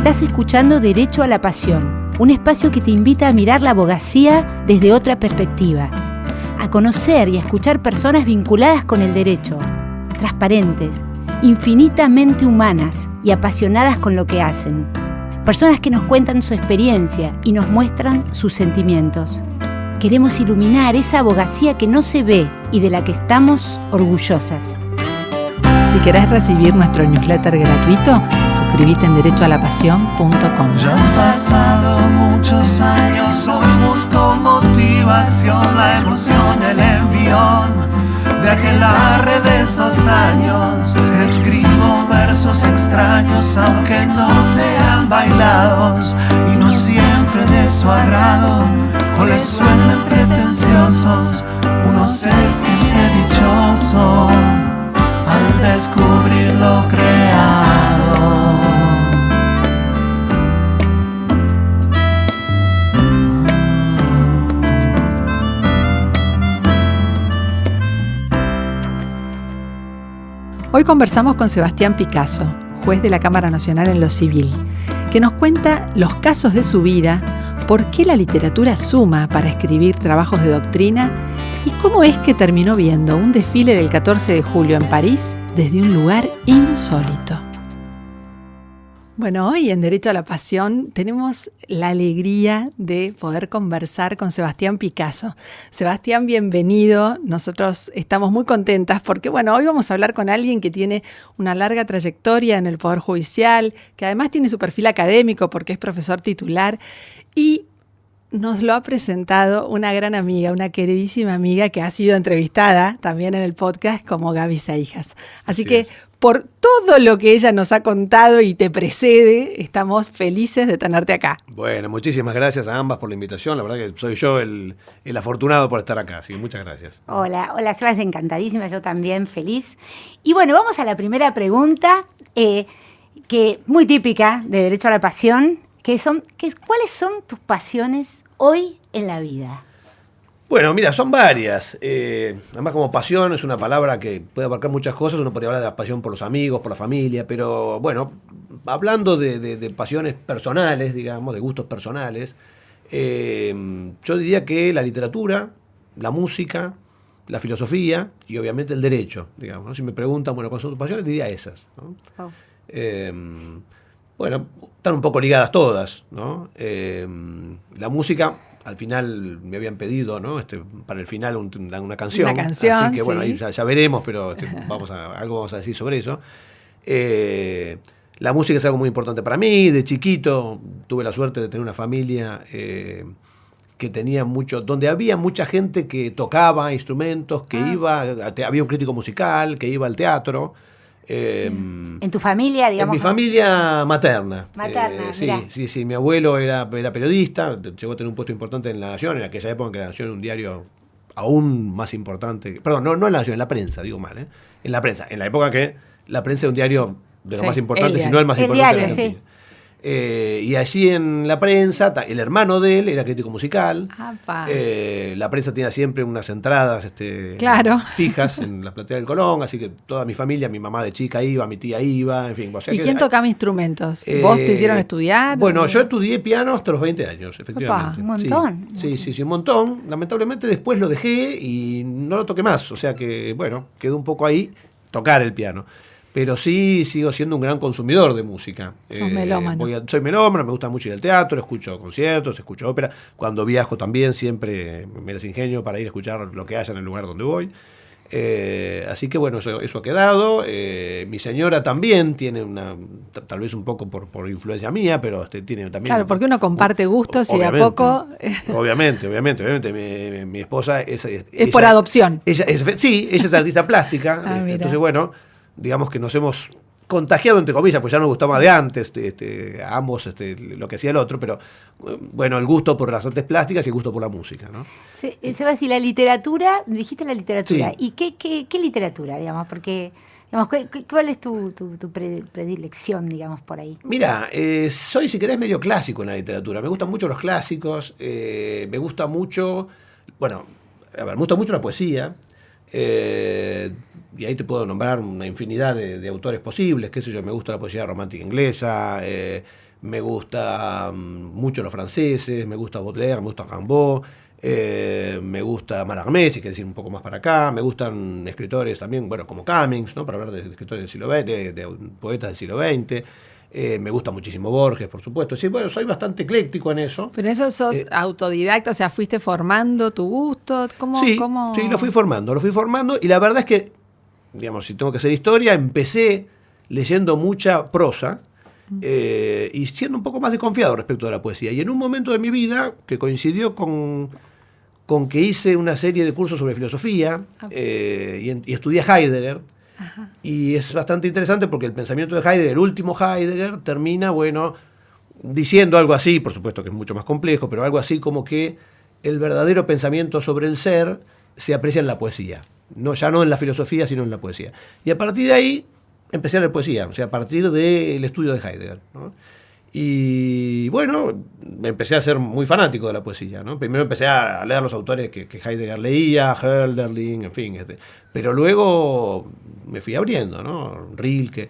Estás escuchando Derecho a la Pasión, un espacio que te invita a mirar la abogacía desde otra perspectiva, a conocer y a escuchar personas vinculadas con el derecho, transparentes, infinitamente humanas y apasionadas con lo que hacen. Personas que nos cuentan su experiencia y nos muestran sus sentimientos. Queremos iluminar esa abogacía que no se ve y de la que estamos orgullosas. Si querés recibir nuestro newsletter gratuito, suscríbete en derechoalapasión.com. Ya han pasado muchos años, hoy busco motivación, la emoción, el envión de aquel arre de esos años. Escribo versos extraños, aunque no sean bailados, y no siempre de su agrado, o les suenen pretenciosos. Uno se siente dichoso al descubrir lo creado. Hoy conversamos con Sebastián Picasso, juez de la Cámara Nacional en lo Civil, que nos cuenta los casos de su vida, por qué la literatura suma para escribir trabajos de doctrina y cómo es que terminó viendo un desfile del 14 de julio en París desde un lugar insólito. Bueno, hoy en Derecho a la Pasión tenemos la alegría de poder conversar con Sebastián Picasso. Sebastián, bienvenido. Nosotros estamos muy contentas porque, bueno, hoy vamos a hablar con alguien que tiene una larga trayectoria en el Poder Judicial, que además tiene su perfil académico porque es profesor titular y nos lo ha presentado una gran amiga, una queridísima amiga que ha sido entrevistada también en el podcast como Gaby Seijas. Así que por todo lo que ella nos ha contado y te precede, estamos felices de tenerte acá. Bueno, muchísimas gracias a ambas por la invitación. La verdad que soy yo el afortunado por estar acá, así que muchas gracias. Hola, Sebas, encantadísima, yo también feliz. Y bueno, vamos a la primera pregunta, que muy típica de Derecho a la Pasión, ¿cuáles son tus pasiones hoy en la vida? Bueno, mira, son varias. Además, como pasión es una palabra que puede abarcar muchas cosas. Uno podría hablar de la pasión por los amigos, por la familia, pero bueno, hablando de pasiones personales, digamos, de gustos personales, yo diría que la literatura, la música, la filosofía y obviamente el derecho, digamos, ¿no? Si me preguntan, bueno, ¿cuáles son tus pasiones? Diría esas, ¿no? Oh. Bueno, están un poco ligadas todas, ¿no? La música, al final me habían pedido, ¿no? Para el final una canción. Una canción, así que bueno, sí. ahí ya veremos, pero algo vamos a decir sobre eso. La música es algo muy importante para mí. De chiquito tuve la suerte de tener una familia que tenía donde había mucha gente que tocaba instrumentos, que había un crítico musical, que iba al teatro. ¿En tu familia, digamos? En mi familia materna. Sí, mi abuelo era periodista, llegó a tener un puesto importante en La Nación, en aquella época en que La Nación era un diario aún más importante. Perdón, no en La Nación, en la prensa, digo mal, en la prensa. En la época que la prensa era un diario de los más importantes, si no el más importante de Argentina. Y allí en la prensa, el hermano de él era crítico musical. La prensa tenía siempre unas entradas fijas en la platea del Colón, así que toda mi familia, mi mamá de chica iba, mi tía iba, en fin. O sea, ¿Y quién tocaba instrumentos? ¿Vos te hicieron estudiar? Bueno, yo estudié piano hasta los 20 años, efectivamente. Un montón. Sí, un montón. Lamentablemente después lo dejé y no lo toqué más, o sea que, bueno, quedó un poco ahí tocar el piano. Pero sí sigo siendo un gran consumidor de música. Sos melómano. Soy melómano, me gusta mucho ir al teatro, escucho conciertos, escucho ópera. Cuando viajo también siempre me las ingenio para ir a escuchar lo que haya en el lugar donde voy. Así que bueno, eso ha quedado. Mi señora también tiene tal vez un poco por influencia mía, pero tiene también... Claro, porque uno comparte gustos y de a poco... Obviamente. Mi esposa es por adopción. Ella es artista plástica. Entonces, bueno, digamos que nos hemos contagiado, entre comillas, pues ya nos gustaba de antes, a ambos lo que hacía el otro, pero bueno, el gusto por las artes plásticas y el gusto por la música, ¿no? Sebas, y la literatura, dijiste la literatura, Sí. ¿y qué literatura, digamos? Porque, digamos, ¿cuál es tu predilección, digamos, por ahí? Mira, soy, si querés, medio clásico en la literatura. Me gustan mucho los clásicos, me gusta mucho, me gusta mucho la poesía. Y ahí te puedo nombrar una infinidad de autores posibles, qué sé yo, me gusta la poesía romántica inglesa, me gusta mucho los franceses, me gusta Baudelaire, me gusta Rimbaud, me gusta Mallarmé, si quieres ir un poco más para acá, me gustan escritores también, bueno, como Cummings, ¿no? Para hablar de escritores del siglo XX, de poetas del siglo XX. Me gusta muchísimo Borges, por supuesto. Sí, bueno, soy bastante ecléctico en eso. Pero eso sos autodidacta, o sea, ¿fuiste formando tu gusto? Sí, lo fui formando y la verdad es que, digamos, si tengo que hacer historia, empecé leyendo mucha prosa y siendo un poco más desconfiado respecto de la poesía. Y en un momento de mi vida, que coincidió con que hice una serie de cursos sobre filosofía y estudié Heidegger. Ajá. Y es bastante interesante porque el pensamiento de Heidegger, el último Heidegger, termina, bueno, diciendo algo así, por supuesto que es mucho más complejo, pero algo así como que el verdadero pensamiento sobre el ser se aprecia en la poesía. Ya no en la filosofía, sino en la poesía. Y a partir de ahí empecé a leer poesía, o sea, a partir del estudio de Heidegger, ¿no? Y bueno, empecé a ser muy fanático de la poesía, ¿no? Primero empecé a leer los autores que Heidegger leía, Hölderlin, en fin. Pero luego me fui abriendo, ¿no? Rilke.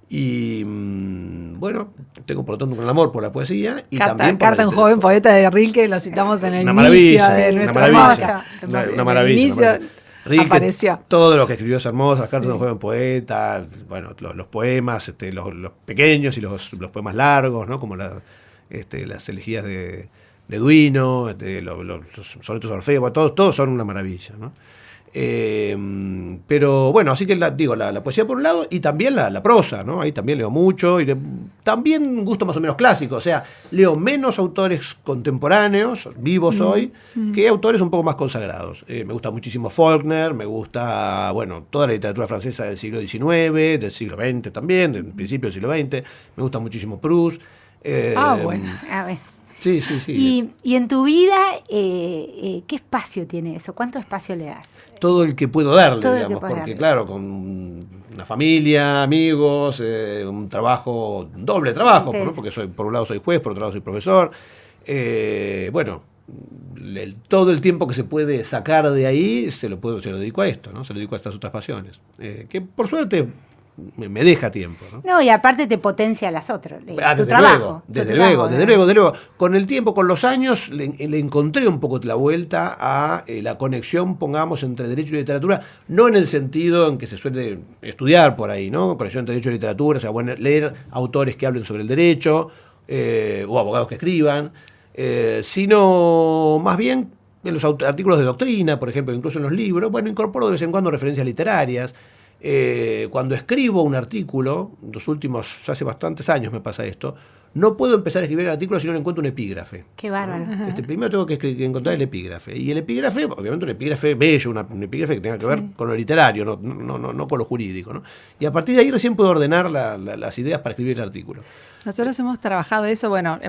Y bueno, tengo por lo tanto un gran amor por la poesía. Y también por Carta, un joven poeta de Rilke, lo citamos en el inicio de nuestra hermosa. Una maravilla. Rilke, apareció. Todo lo que escribió es hermoso, las cartas de un joven poeta, bueno, los poemas, los pequeños y los poemas largos, ¿no? Como las elegías de Duino, los sonetos de Orfeo, todos son una maravilla, ¿no? Pero bueno, así que la poesía por un lado y también la prosa, ¿no? Ahí también leo mucho y también gusto más o menos clásico, o sea, leo menos autores contemporáneos, vivos hoy, que autores un poco más consagrados. Me gusta muchísimo Faulkner, me gusta, bueno, toda la literatura francesa del siglo XIX, del siglo XX también, del principio del siglo XX, me gusta muchísimo Proust. Bueno. Sí. Y en tu vida, ¿qué espacio tiene eso? ¿Cuánto espacio le das? Todo el que puedo darle, digamos, porque claro, con una familia, amigos, un trabajo, un doble trabajo, ¿no? Porque por un lado soy juez, por otro lado soy profesor. Bueno, todo el tiempo que se puede sacar de ahí se lo dedico a esto, ¿no? Se lo dedico a estas otras pasiones, que por suerte me deja tiempo, ¿no? No, y aparte te potencia las otras, tu trabajo. Desde luego. Con el tiempo, con los años, le encontré un poco la vuelta a la conexión, pongamos, entre derecho y literatura, no en el sentido en que se suele estudiar por ahí, ¿no? Conexión entre derecho y literatura, o sea, bueno, leer autores que hablen sobre el derecho, o abogados que escriban, sino más bien en los artículos de doctrina, por ejemplo, incluso en los libros, bueno, incorporo de vez en cuando referencias literarias. Cuando escribo un artículo, hace bastantes años me pasa esto, no puedo empezar a escribir el artículo si no le encuentro un epígrafe. Qué bárbaro. Primero tengo que encontrar el epígrafe. Y el epígrafe, obviamente un epígrafe bello, un epígrafe que tenga que ver con lo literario, no con lo jurídico, ¿no? Y a partir de ahí recién puedo ordenar las ideas para escribir el artículo. Nosotros hemos trabajado eso, lo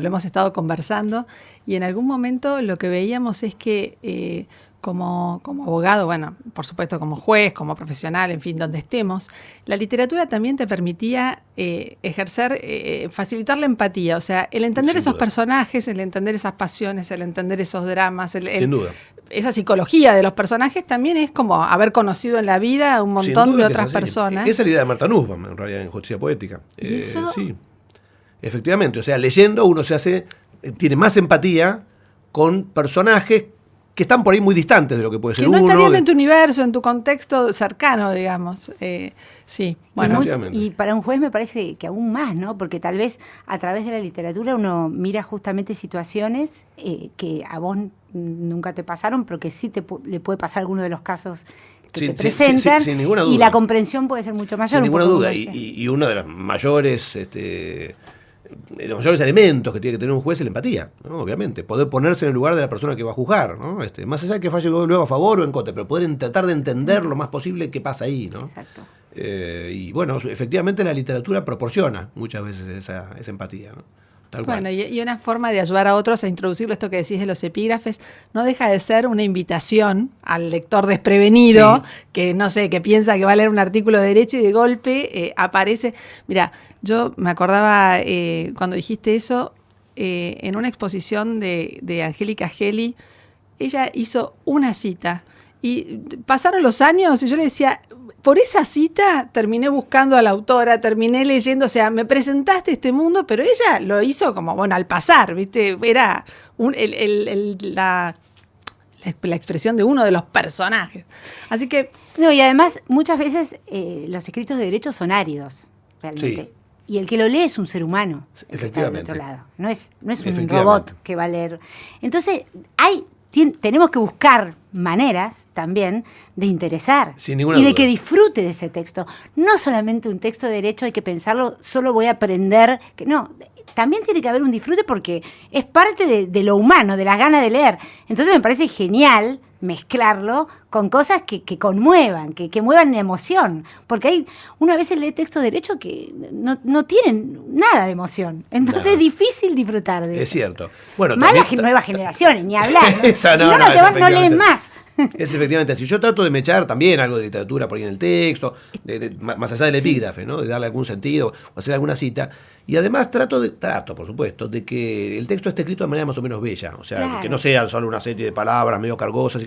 hemos estado conversando y en algún momento lo que veíamos es que como abogado, bueno, por supuesto como juez, como profesional, en fin, donde estemos, la literatura también te permitía facilitar la empatía, o sea, el entender esos personajes, el entender esas pasiones, el entender esos dramas, sin duda. Esa psicología de los personajes también es como haber conocido en la vida un montón de otras personas. Esa es la idea de Marta Nussbaum, en realidad, en Justicia Poética. Sí, efectivamente, o sea, leyendo uno tiene más empatía con personajes que están por ahí muy distantes de lo que puede ser uno. Que no estarían en tu universo, en tu contexto cercano, digamos. Sí, bueno. Y para un juez me parece que aún más, ¿no? Porque tal vez a través de la literatura uno mira justamente situaciones que a vos nunca te pasaron, pero que sí le puede pasar a alguno de los casos que te presentan. Sin ninguna duda. Y la comprensión puede ser mucho mayor. Sin ninguna duda. Y uno de los mayores los mayores elementos que tiene que tener un juez es la empatía, ¿no? Obviamente, poder ponerse en el lugar de la persona que va a juzgar, ¿no? Más allá de que falle luego a favor o en contra, pero poder tratar de entender lo más posible qué pasa ahí, ¿no? Exacto. Y bueno, efectivamente la literatura proporciona muchas veces esa empatía, ¿no? Bueno, y una forma de ayudar a otros a introducirlo, esto que decís de los epígrafes, no deja de ser una invitación al lector desprevenido, que no sé, que piensa que va a leer un artículo de derecho y de golpe aparece. Mira, yo me acordaba cuando dijiste eso, en una exposición de Angélica Geli, ella hizo una cita Y pasaron los años y yo le decía, por esa cita terminé buscando a la autora, terminé leyendo, o sea, me presentaste este mundo, pero ella lo hizo como, bueno, al pasar, ¿viste? Era la expresión de uno de los personajes. Así que... No, y además, muchas veces los escritos de derecho son áridos, realmente. Sí. Y el que lo lee es un ser humano. Efectivamente. Del otro lado. No es un robot que va a leer. Entonces, tenemos que buscar maneras también de interesar Sin ninguna y de duda. que disfrute de ese texto. No solamente un texto de derecho, hay que pensarlo, solo voy a aprender. No, también tiene que haber un disfrute porque es parte de lo humano, de las ganas de leer. Entonces me parece genial mezclarlo con cosas que conmuevan, que muevan emoción. Porque uno a veces lee textos de derecho que no tienen nada de emoción. Entonces es difícil disfrutar de eso. Es cierto. Bueno, más también las nuevas generaciones, ni hablar. ¿no? Esa si no no leen más. Es efectivamente así. Yo trato de mechar también algo de literatura por ahí en el texto, más allá del epígrafe, ¿no? De darle algún sentido o hacer alguna cita. Y además trato, por supuesto, de que el texto esté escrito de manera más o menos bella. O sea, Claro. que no sean solo una serie de palabras medio cargosas,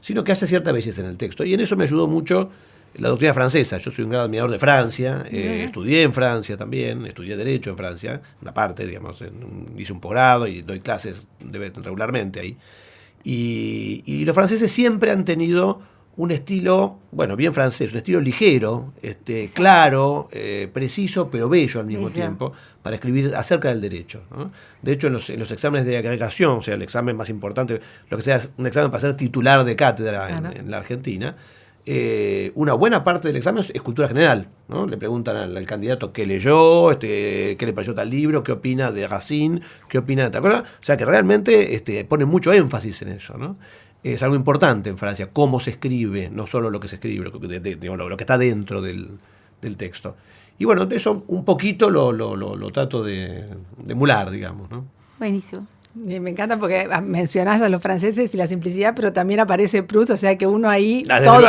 sino que haya cierta belleza en el texto. Y en eso me ayudó mucho la doctrina francesa. Yo soy un gran admirador de Francia, estudié en Francia también, estudié Derecho en Francia, una parte, digamos, hice un posgrado y doy clases regularmente ahí. Y los franceses siempre han tenido un estilo, bueno, bien francés, un estilo ligero, claro, preciso, pero bello al mismo tiempo, para escribir acerca del derecho, ¿no? De hecho, en los exámenes de agregación, o sea, el examen más importante, lo que sea es un examen para ser titular de cátedra en la Argentina, una buena parte del examen es cultura general, ¿no? Le preguntan al candidato qué leyó, qué le pareció tal libro, qué opina de Racine, qué opina de tal cosa. O sea que realmente pone mucho énfasis en eso, ¿no? Es algo importante en Francia, cómo se escribe, no solo lo que se escribe, lo que está dentro del texto. Y bueno, eso un poquito lo trato de emular, digamos, ¿no? Buenísimo. Me encanta porque mencionás a los franceses y la simplicidad, pero también aparece Proust, o sea que uno ahí todo lo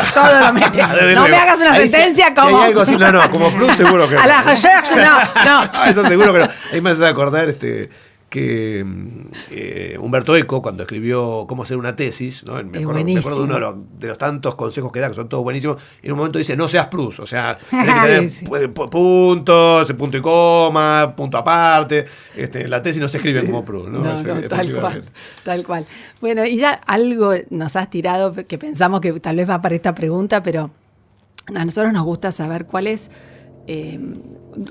mete. No me hagas una sentencia como... Si hay algo así, no, como Proust seguro que no. A la recherche, no. Eso seguro que no. Ahí me hace acordar que Humberto Eco, cuando escribió Cómo hacer una tesis, ¿no? Me acuerdo de uno de los tantos consejos que da, que son todos buenísimos, en un momento dice, no seas Proust, o sea, tenés que tener puntos, punto y coma, punto aparte, la tesis no se escribe como Proust, ¿no? Tal cual. Bueno, y ya algo nos has tirado que pensamos que tal vez va para esta pregunta, pero a nosotros nos gusta saber cuál es...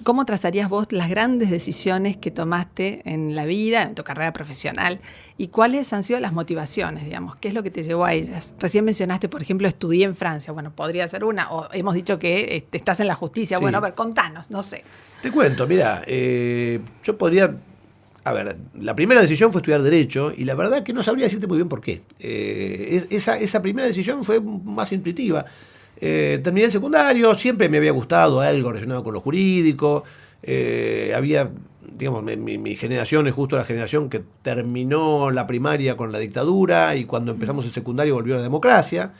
¿Cómo trazarías vos las grandes decisiones que tomaste en la vida, en tu carrera profesional? ¿Y cuáles han sido las motivaciones, digamos? ¿Qué es lo que te llevó a ellas? Recién mencionaste, por ejemplo, estudié en Francia. Bueno, podría ser una. O hemos dicho que estás en la justicia. Sí. Bueno, a ver, contanos, no sé. Te cuento, mira, yo podría... A ver, la primera decisión fue estudiar Derecho y la verdad que no sabría decirte muy bien por qué. Esa primera decisión fue más intuitiva. Terminé el secundario, siempre me había gustado algo relacionado con lo jurídico. Había, digamos, mi generación es justo la generación que terminó la primaria con la dictadura y cuando empezamos el secundario volvió la democracia.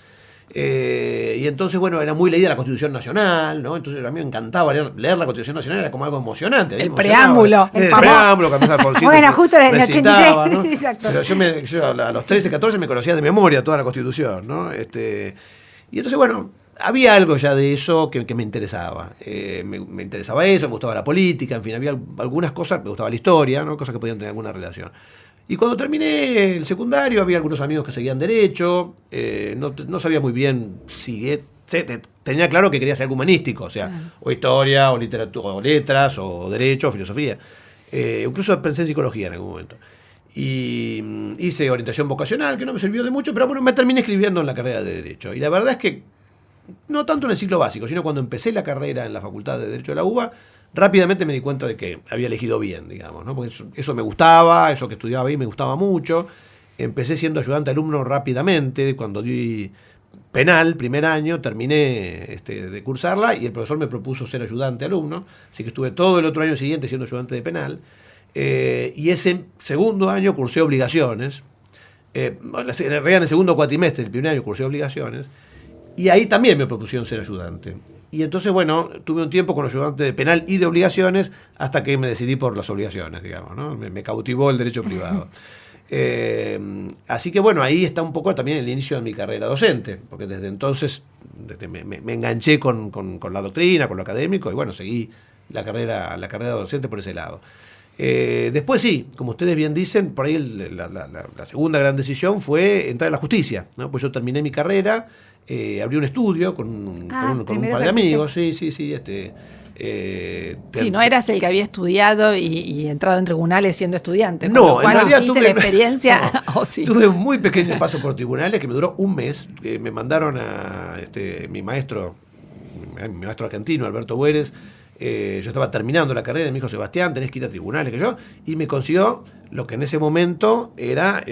Y entonces, bueno, era muy leída la Constitución Nacional, ¿no? Entonces a mí me encantaba leer la Constitución Nacional, era como algo emocionante. El preámbulo. El preámbulo, cuando Alfonsín bueno, justo en el 83, ¿no? sí, exacto. Pero yo a los 13, 14 me conocía de memoria toda la Constitución, ¿no? Y entonces, bueno, había algo ya de eso que me interesaba. Me interesaba eso, me gustaba la política, en fin, había algunas cosas, me gustaba la historia, ¿no? Cosas que podían tener alguna relación. Y cuando terminé el secundario, había algunos amigos que seguían Derecho, no sabía muy bien si... tenía claro que quería ser algo humanístico, o sea, o historia, o literatura, o letras, o Derecho, o filosofía. Incluso pensé en psicología en algún momento. Y hice orientación vocacional, que no me sirvió de mucho, pero bueno, me terminé escribiendo en la carrera de Derecho. Y la verdad es que, no tanto en el ciclo básico, sino cuando empecé la carrera en la Facultad de Derecho de la UBA, rápidamente me di cuenta de que había elegido bien, digamos, ¿no? Porque eso me gustaba, eso que estudiaba ahí me gustaba mucho. Empecé siendo ayudante alumno rápidamente, cuando di penal, primer año, terminé de cursarla y el profesor me propuso ser ayudante alumno, así que estuve todo el otro año siguiente siendo ayudante de penal. Y ese segundo año cursé obligaciones. En realidad en el segundo cuatrimestre del primer año cursé obligaciones. Y ahí también me propusieron ser ayudante. Y entonces, bueno, tuve un tiempo con ayudante de penal y de obligaciones hasta que me decidí por las obligaciones, digamos, ¿no? Me cautivó el derecho privado. Así que bueno, ahí está un poco también el inicio de mi carrera docente, porque desde entonces me enganché con la doctrina, con lo académico, y bueno, seguí la carrera docente por ese lado. Después sí, como ustedes bien dicen, por ahí la segunda gran decisión fue entrar a la justicia, ¿no? Pues yo terminé mi carrera, abrí un estudio con un par de amigos, sí. Sí, no eras el que había estudiado y entrado en tribunales siendo estudiante. No, en realidad tuve la experiencia. No, sí. Tuve un muy pequeño paso por tribunales que me duró un mes. Me mandaron a mi maestro argentino, Alberto Bueres. Yo estaba terminando la carrera y me dijo: Sebastián, tenés que ir a tribunales, y me consiguió lo que en ese momento era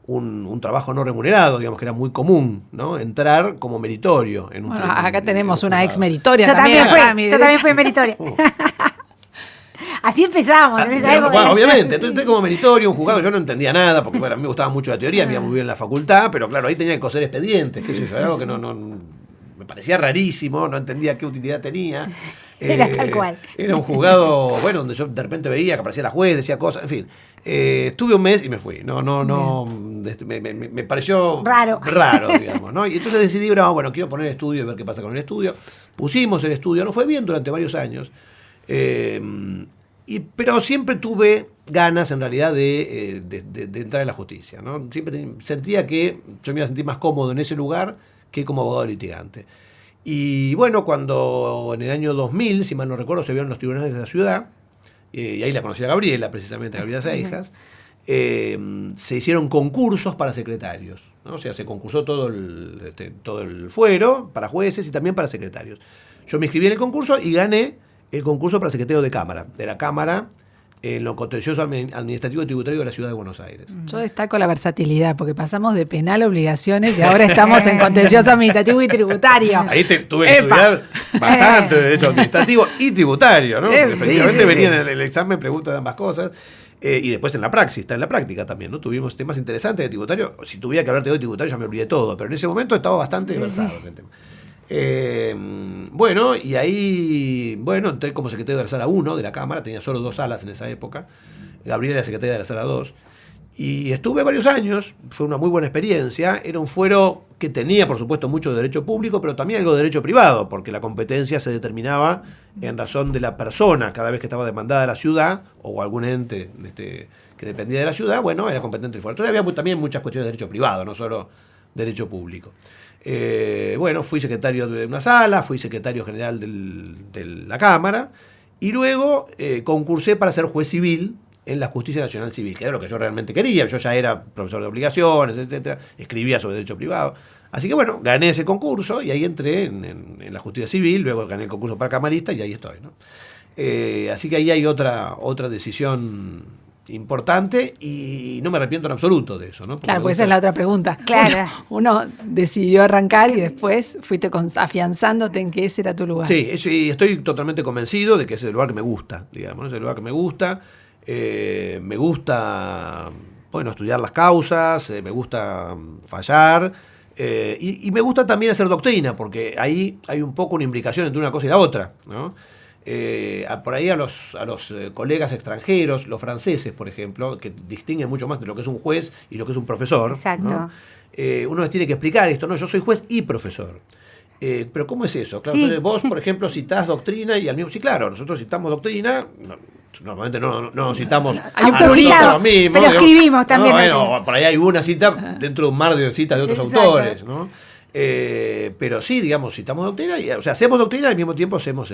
un trabajo no remunerado, digamos, que era muy común, ¿no? Entrar como meritorio en un acá tenemos una ex meritoria. Yo también fui meritoria. Así empezamos en esa época. Bueno, obviamente, entonces entré como meritorio, un juzgado, yo no entendía nada, porque bueno, a mí me gustaba mucho la teoría, me iba muy bien en la facultad, pero claro, ahí tenía que coser expedientes, que era algo que no me parecía rarísimo, no entendía qué utilidad tenía. Era tal cual. Era un juzgado, bueno, donde yo de repente veía que aparecía la juez, decía cosas, en fin. Estuve un mes y me fui. Me pareció raro, digamos, ¿no? Y entonces decidí, bueno, quiero poner estudio y ver qué pasa con el estudio. Pusimos el estudio, nos fue bien durante varios años. Pero siempre tuve ganas, en realidad, de entrar en la justicia, ¿no? Siempre sentía que yo me iba a sentir más cómodo en ese lugar que como abogado litigante. Y bueno, cuando en el año 2000, si mal no recuerdo, se vieron los tribunales de la ciudad, y ahí la conocí a Gabriela, precisamente, a Gabriela Seijas, se hicieron concursos para secretarios, ¿no? O sea, se concursó todo el fuero para jueces y también para secretarios. Yo me inscribí en el concurso y gané el concurso para secretario de la Cámara, en lo contencioso administrativo y tributario de la Ciudad de Buenos Aires. Yo destaco la versatilidad, porque pasamos de penal a obligaciones y ahora estamos en contencioso administrativo y tributario. Ahí tuve que estudiar bastante de derecho administrativo y tributario, ¿no? Efectivamente venían en el examen preguntas de ambas cosas. Y después en la práctica también, ¿no? Tuvimos temas interesantes de tributario. Si tuviera que hablar de tributario ya me olvidé todo, pero en ese momento estaba bastante versado en el tema. Bueno, y ahí, entré como secretario de la Sala 1 de la Cámara, tenía solo 2 salas en esa época, Gabriela era secretaria de la Sala 2, y estuve varios años, fue una muy buena experiencia, era un fuero que tenía, por supuesto, mucho de derecho público, pero también algo de derecho privado, porque la competencia se determinaba en razón de la persona, cada vez que estaba demandada la ciudad, o algún ente que dependía de la ciudad, era competente el fuero. Entonces había también muchas cuestiones de derecho privado, no solo derecho público. Fui secretario de una sala, fui secretario general de la Cámara y luego concursé para ser juez civil en la Justicia Nacional Civil, que era lo que yo realmente quería. Yo ya era profesor de obligaciones, etcétera, escribía sobre derecho privado. Así que gané ese concurso y ahí entré en la Justicia Civil, luego gané el concurso para camarista y ahí estoy, ¿no? Así que ahí hay otra decisión importante y no me arrepiento en absoluto de eso, ¿no? Claro, pues esa es la otra pregunta. Claro. Uno decidió arrancar y después fuiste afianzándote en que ese era tu lugar. Sí, estoy totalmente convencido de que ese es el lugar que me gusta, digamos, ¿no? Es el lugar que me gusta. Me gusta, estudiar las causas, me gusta fallar, y me gusta también hacer doctrina, porque ahí hay un poco una imbricación entre una cosa y la otra, ¿no? Por ahí a los colegas extranjeros, los franceses, por ejemplo, que distinguen mucho más de lo que es un juez y lo que es un profesor. Exacto. ¿No? Uno les tiene que explicar esto, ¿no? Yo soy juez y profesor. Pero ¿cómo es eso? Claro, sí. Entonces vos, por ejemplo, citás doctrina y al mismo... Sí, claro, nosotros citamos doctrina... Normalmente no citamos nosotros mismos, pero escribimos también. Por ahí hay una cita dentro de un mar de citas de otros autores, ¿no? Pero sí, digamos, citamos doctrina, hacemos doctrina y al mismo tiempo hacemos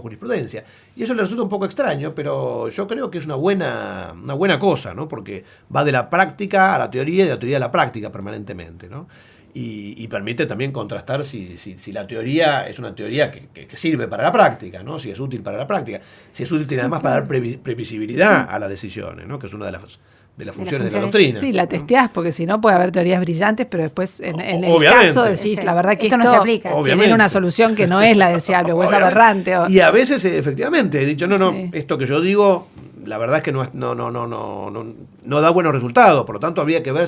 jurisprudencia. Y eso le resulta un poco extraño, pero yo creo que es una buena cosa, ¿no? Porque va de la práctica a la teoría y de la teoría a la práctica permanentemente, ¿no? Y permite también contrastar si la teoría es una teoría que sirve para la práctica, ¿no? Si es útil para la práctica, si es útil además para dar previsibilidad a las decisiones, ¿no? Que es una de las funciones de la doctrina. Sí, la testeás, porque si no puede haber teorías brillantes, pero después en el caso decís, la verdad que esto no se aplica. Tiene una solución que no es la deseable o es aberrante. Y a veces, efectivamente, he dicho, sí. Esto que yo digo, la verdad es que no da buenos resultados, por lo tanto habría que ver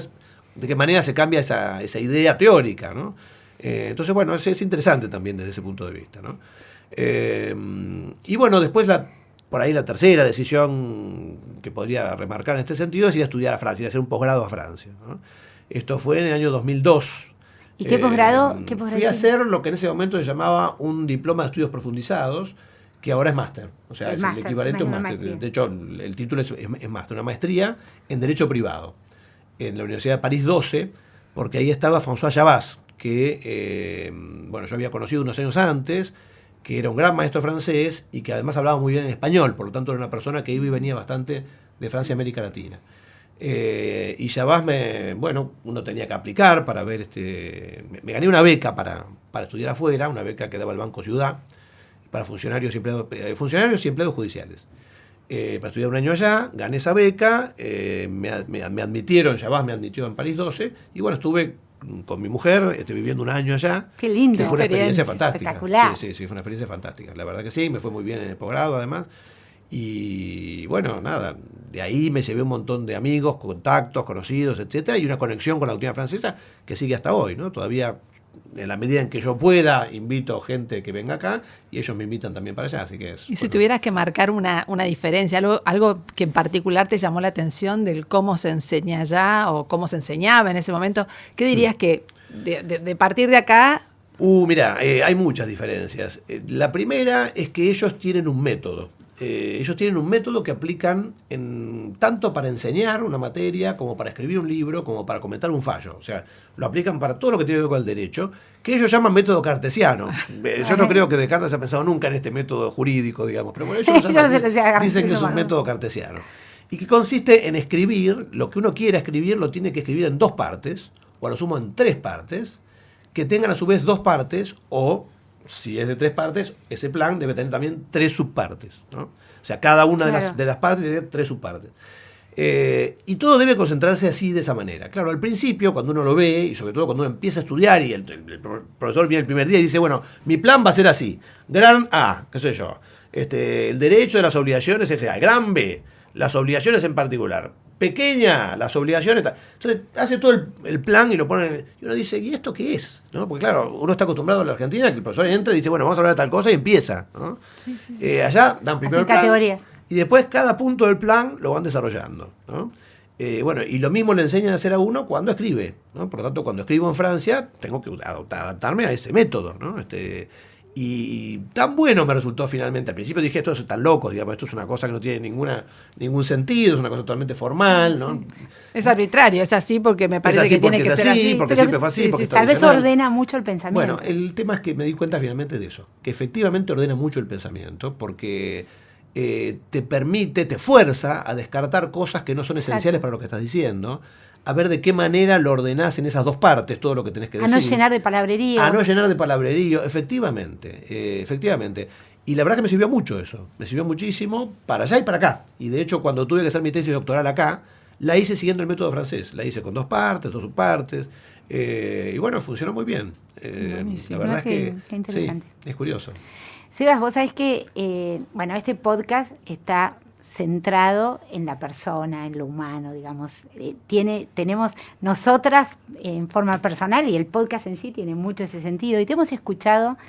de qué manera se cambia esa idea teórica, ¿no? Entonces, es interesante también desde ese punto de vista, ¿no? Y después por ahí la tercera decisión que podría remarcar en este sentido es ir a estudiar a Francia, ir a hacer un posgrado a Francia, ¿no? Esto fue en el año 2002. ¿Y qué posgrado? Fui a hacer lo que en ese momento se llamaba un diploma de estudios profundizados, que ahora es máster. O sea, es el equivalente a un máster. De hecho, el título es máster, una maestría en Derecho Privado, en la Universidad de París 12, porque ahí estaba François Jabas, que yo había conocido unos años antes, que era un gran maestro francés y que además hablaba muy bien en español, por lo tanto era una persona que iba y venía bastante de Francia y América Latina. Y Jabas uno tenía que aplicar para ver, me gané una beca para estudiar afuera, una beca que daba el Banco Ciudad, para funcionarios y empleados judiciales. Para estudiar un año allá, gané esa beca, me admitieron, Jabas me admitió en París 12, y bueno, estuve con mi mujer viviendo un año allá. Qué lindo. Que fue una experiencia fantástica. Espectacular. Sí, fue una experiencia fantástica. La verdad que sí, me fue muy bien en el posgrado además. Y bueno, nada, de ahí me llevé un montón de amigos, contactos, conocidos, etcétera, y una conexión con la doctrina francesa que sigue hasta hoy, ¿no? Todavía, en la medida en que yo pueda, invito gente que venga acá y ellos me invitan también para allá, así que es... Y si tuvieras que marcar una diferencia, algo que en particular te llamó la atención del cómo se enseña allá o cómo se enseñaba en ese momento, ¿qué dirías que de partir de acá? Mira, hay muchas diferencias. La primera es que ellos tienen un método. Ellos tienen un método que aplican tanto para enseñar una materia, como para escribir un libro, como para comentar un fallo. O sea, lo aplican para todo lo que tiene que ver con el derecho, que ellos llaman método cartesiano. Yo no creo que Descartes haya pensado nunca en este método jurídico, digamos, pero bueno, ellos dicen que es un método cartesiano. Y que consiste en escribir, lo que uno quiera escribir, lo tiene que escribir en 2 partes, o a lo sumo en 3 partes, que tengan a su vez 2 partes, o... si es de 3 partes, ese plan debe tener también 3 subpartes, ¿no? O sea, cada una de las partes debe tener 3 subpartes. Y todo debe concentrarse así, de esa manera. Claro, al principio, cuando uno lo ve, y sobre todo cuando uno empieza a estudiar, y el profesor viene el primer día y dice, bueno, mi plan va a ser así. Gran A, qué sé yo, el derecho de las obligaciones en general. Gran B, las obligaciones en particular. Pequeña, las obligaciones. Entonces hace todo el plan y lo pone. Y uno dice, ¿y esto qué es? ¿No? Porque claro, uno está acostumbrado a la Argentina que el profesor entra y dice, bueno, vamos a hablar de tal cosa y empieza, ¿no? Allá dan primero el plan. Categorías. Y después cada punto del plan lo van desarrollando, ¿no? Y lo mismo le enseñan a hacer a uno cuando escribe, ¿no? Por lo tanto, cuando escribo en Francia, tengo que adaptarme a ese método, ¿no? Y tan bueno me resultó finalmente. Al principio dije, esto es tan loco, digamos, esto es una cosa que no tiene ningún sentido, es una cosa totalmente formal, ¿no? Sí. Es arbitrario, es así porque me parece que tiene que ser así. Porque siempre fue así, porque tal vez ordena mucho el pensamiento. Bueno, el tema es que me di cuenta finalmente de eso, que efectivamente ordena mucho el pensamiento, porque te permite, te fuerza a descartar cosas que no son esenciales para lo que estás diciendo, a ver de qué manera lo ordenás en esas 2 partes, todo lo que tenés que decir. A no llenar de palabrerío. A no llenar de palabrerío, efectivamente. Y la verdad que me sirvió mucho eso, me sirvió muchísimo para allá y para acá. Y de hecho, cuando tuve que hacer mi tesis doctoral acá, la hice siguiendo el método francés. La hice con 2 partes, 2 subpartes, y bueno, funcionó muy bien. La verdad es que qué interesante. Sí, es curioso. Sebas, vos sabés que este podcast está centrado en la persona, en lo humano, digamos. Tenemos nosotras en forma personal, y el podcast en sí tiene mucho ese sentido, y te hemos escuchado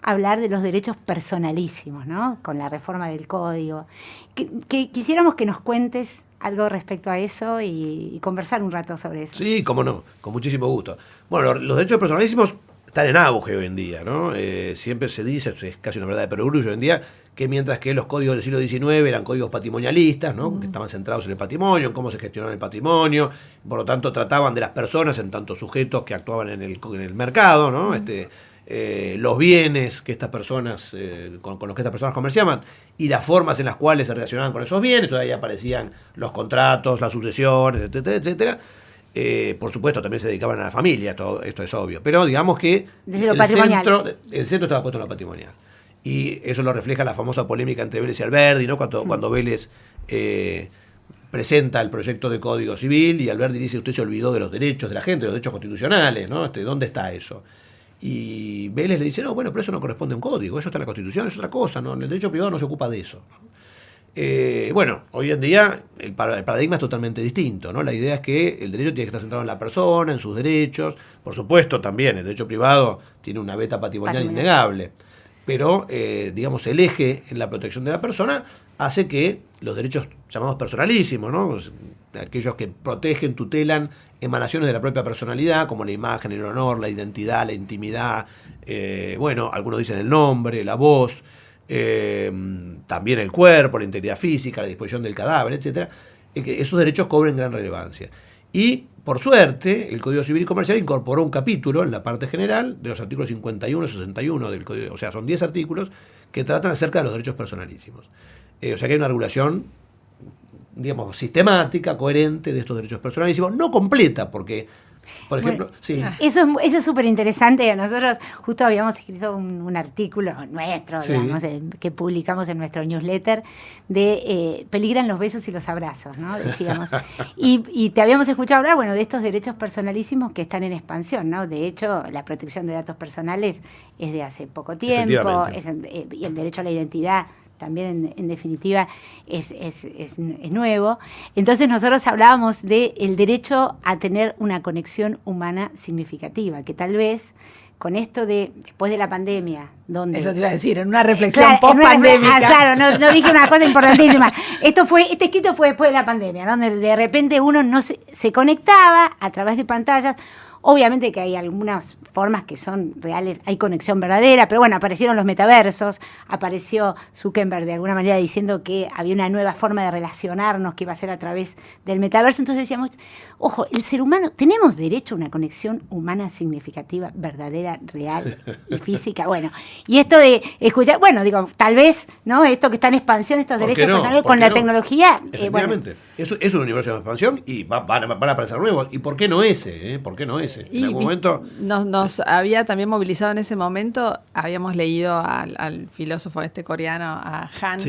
hablar de los derechos personalísimos, ¿no? Con la reforma del código. Que quisiéramos que nos cuentes algo respecto a eso y conversar un rato sobre eso. Sí, cómo no, con muchísimo gusto. Bueno, los derechos personalísimos están en auge hoy en día, ¿no? Siempre se dice, es casi una verdad de perogrullo hoy en día, que mientras que los códigos del siglo XIX eran códigos patrimonialistas, ¿no? Que estaban centrados en el patrimonio, en cómo se gestionaba el patrimonio, por lo tanto trataban de las personas en tanto sujetos que actuaban en el mercado, ¿no? Los bienes que estas personas, con los que estas personas comerciaban, y las formas en las cuales se relacionaban con esos bienes. Entonces ahí aparecían los contratos, las sucesiones, etcétera, etcétera. Por supuesto, también se dedicaban a la familia, esto es obvio. Pero digamos que desde lo patrimonial. El centro estaba puesto en lo patrimonial. Y eso lo refleja la famosa polémica entre Vélez y Alberdi, ¿no? Cuando Vélez presenta el proyecto de Código Civil y Alberdi dice, usted se olvidó de los derechos de la gente, de los derechos constitucionales, ¿no? ¿Dónde está eso? Y Vélez le dice, no, bueno, pero eso no corresponde a un código, eso está en la Constitución, es otra cosa, ¿no? El derecho privado no se ocupa de eso, ¿no? Hoy en día el paradigma es totalmente distinto, ¿no? La idea es que el derecho tiene que estar centrado en la persona, en sus derechos. Por supuesto, también el derecho privado tiene una beta patrimonial innegable, pero, digamos, el eje en la protección de la persona hace que los derechos llamados personalísimos, ¿no? Aquellos que protegen, tutelan emanaciones de la propia personalidad, como la imagen, el honor, la identidad, la intimidad, algunos dicen el nombre, la voz, también el cuerpo, la integridad física, la disposición del cadáver, etcétera, que esos derechos cobren gran relevancia. Y, por suerte, el Código Civil y Comercial incorporó un capítulo en la parte general de los artículos 51 y 61 del Código, o sea, son 10 artículos que tratan acerca de los derechos personalísimos. O sea que hay una regulación, digamos, sistemática, coherente de estos derechos personalísimos, no completa, porque, por ejemplo, sí. Eso es súper interesante. Nosotros justo habíamos escrito un artículo nuestro, digamos, que publicamos en nuestro newsletter, de peligran los besos y los abrazos, ¿no? Decíamos. y te habíamos escuchado hablar, bueno, de estos derechos personalísimos que están en expansión, ¿no? De hecho, la protección de datos personales es de hace poco tiempo, y el derecho a la identidad también en definitiva es nuevo. Entonces nosotros hablábamos del derecho a tener una conexión humana significativa, que tal vez con esto de después de la pandemia, donde... Eso te iba a decir, en una reflexión post-pandémica. Claro, no dije una cosa importantísima. Este escrito fue después de la pandemia, donde de repente uno no se conectaba a través de pantallas. Obviamente que hay algunas formas que son reales, hay conexión verdadera, pero bueno, aparecieron los metaversos, apareció Zuckerberg de alguna manera diciendo que había una nueva forma de relacionarnos que iba a ser a través del metaverso. Entonces decíamos, ojo, el ser humano, tenemos derecho a una conexión humana significativa, verdadera, real y física. Bueno, y esto de escuchar, bueno, digo, tal vez, ¿no? Esto que está en expansión, estos derechos personales con la tecnología. Efectivamente, es un universo de expansión y van a aparecer nuevos. ¿Y por qué no ese? ¿Por qué no ese? En algún momento nos había también movilizado en ese momento, habíamos leído al filósofo coreano, a Han,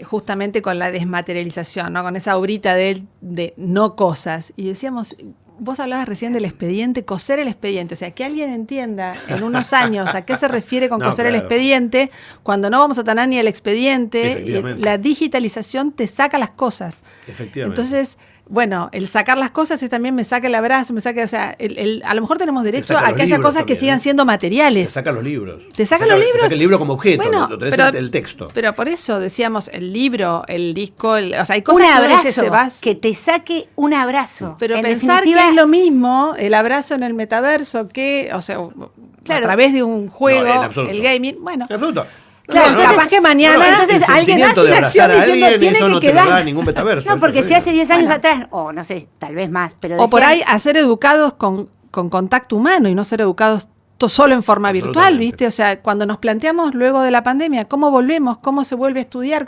justamente con la desmaterialización, ¿no? Con esa obrita de no cosas. Y decíamos, vos hablabas recién del expediente, coser el expediente, o sea, que alguien entienda en unos años a qué se refiere con coser el expediente, cuando no vamos a tener ni el expediente, la digitalización te saca las cosas. Efectivamente. Entonces, bueno, el sacar las cosas es también me saca el abrazo, o sea, a lo mejor tenemos derecho a que haya cosas también, que sigan siendo materiales. Te saca los libros. Te saca los libros. Te saca el libro como objeto, bueno, lo tenés el texto. Pero por eso decíamos el libro, el disco, o sea, hay cosas un abrazo, que te saque un abrazo. Pero pensar que es lo mismo el abrazo en el metaverso que, o sea, a través de un juego, el gaming, bueno. En absoluto. Claro, capaz que mañana alguien hace una acción diciendo tiene que quedar. Ningún metaverso. No, porque si hace 10 años atrás, o no sé, tal vez más, pero o por ahí a ser educados con contacto humano y no ser educados solo en forma virtual, ¿viste? O sea, cuando nos planteamos luego de la pandemia cómo volvemos, cómo se vuelve a estudiar,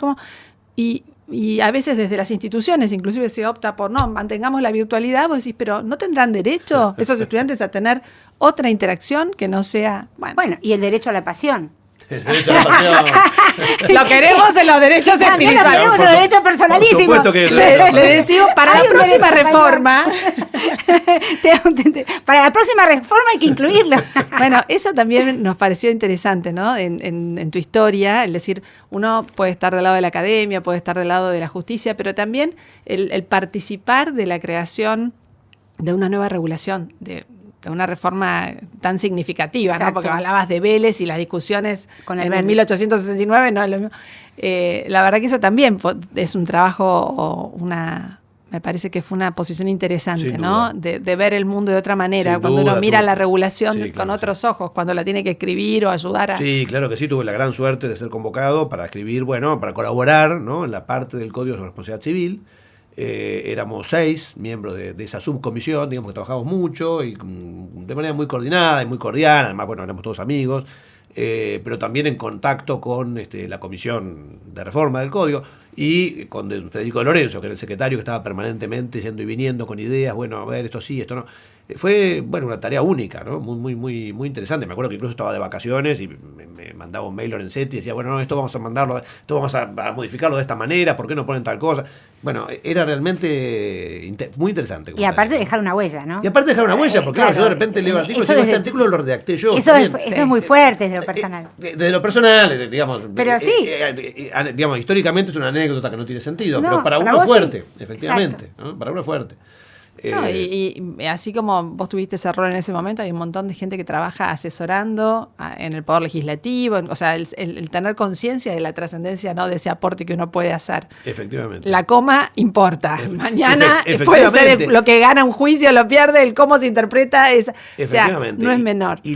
y a veces desde las instituciones inclusive se opta por no, mantengamos la virtualidad, vos decís, pero ¿no tendrán derecho esos estudiantes a tener otra interacción que no sea... Bueno, y el derecho a la pasión. Lo queremos en los derechos espirituales. Lo queremos en los derechos personalísimos. Por supuesto que le decimos, para la próxima reforma. Para la próxima reforma hay que incluirlo. Bueno, eso también nos pareció interesante, ¿no? En tu historia, el decir, uno puede estar del lado de la academia, puede estar del lado de la justicia, pero también el participar de la creación de una nueva regulación, de una reforma tan significativa. Exacto. ¿No? Porque hablabas de Vélez y las discusiones en 1869, no es lo mismo. La verdad que eso también es un trabajo me parece que fue una posición interesante, ¿no? De ver el mundo de otra manera, sin cuando uno mira la regulación con otros ojos, cuando la tiene que escribir o ayudar a... Sí, claro que sí, tuve la gran suerte de ser convocado para escribir, para colaborar, ¿no? En la parte del Código de Responsabilidad Civil. Éramos 6 miembros de esa subcomisión, digamos que trabajamos mucho y de manera muy coordinada y muy cordial, además, éramos todos amigos, pero también en contacto con la comisión de reforma del código y con Federico Lorenzo, que era el secretario que estaba permanentemente yendo y viniendo con ideas, a ver, esto sí, esto no. Fue, una tarea única, ¿no? Muy, muy, muy interesante. Me acuerdo que incluso estaba de vacaciones y me mandaba un mail Lorenzetti y decía, no, esto vamos a mandarlo, esto vamos a modificarlo de esta manera, ¿por qué no ponen tal cosa? Era realmente muy interesante. Y aparte dejar una huella, ¿no? Y aparte dejar una huella, porque yo de repente leo artículos y digo, este artículo lo redacté yo. Eso es muy fuerte desde lo personal. Desde lo personal, digamos. Pero sí. Digamos, históricamente es una anécdota que no tiene sentido, pero para uno es fuerte, efectivamente, ¿no? Para uno es fuerte. No, y así como vos tuviste ese rol en ese momento, hay un montón de gente que trabaja asesorando en el Poder Legislativo, o sea, el tener conciencia de la trascendencia, ¿no?, de ese aporte que uno puede hacer. Efectivamente. La coma importa. Mañana puede ser lo que gana un juicio, lo pierde, el cómo se interpreta, o sea, no es menor. Y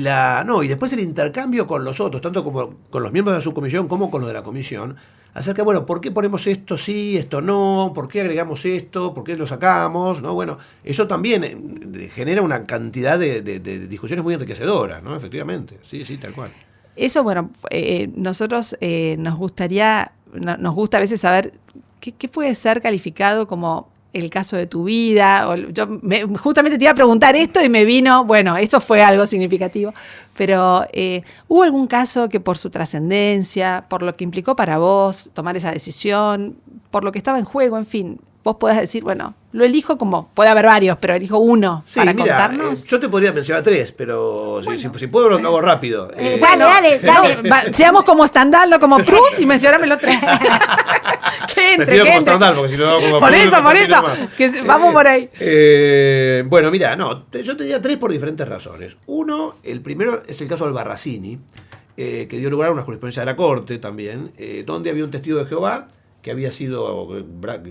después el intercambio con los otros, tanto como con los miembros de la subcomisión como con los de la comisión, acerca, bueno, ¿por qué ponemos esto sí, esto no? ¿Por qué agregamos esto? ¿Por qué lo sacamos? ¿No? Bueno, eso también genera una cantidad de discusiones muy enriquecedoras, ¿no? Efectivamente, sí, tal cual. Eso, bueno, nosotros nos gusta a veces saber qué puede ser calificado como el caso de tu vida. Justamente te iba a preguntar esto y me vino, bueno, esto fue algo significativo, pero ¿hubo algún caso que por su trascendencia, por lo que implicó para vos tomar esa decisión, por lo que estaba en juego, en fin, vos podés decir, bueno, lo elijo como, puede haber varios, pero elijo uno para contarnos? Yo te podría mencionar 3, pero bueno, si puedo lo hago rápido. Dale. Seamos como Stendhal, no como Proust, y mencioname los 3. Prefiero como Stendhal, porque si no como por eso, vamos por ahí. Bueno, mira, yo te diría 3 por diferentes razones. Uno, el primero es el caso de Albarracini, que dio lugar a una jurisprudencia de la Corte también, donde había un testigo de Jehová que había sido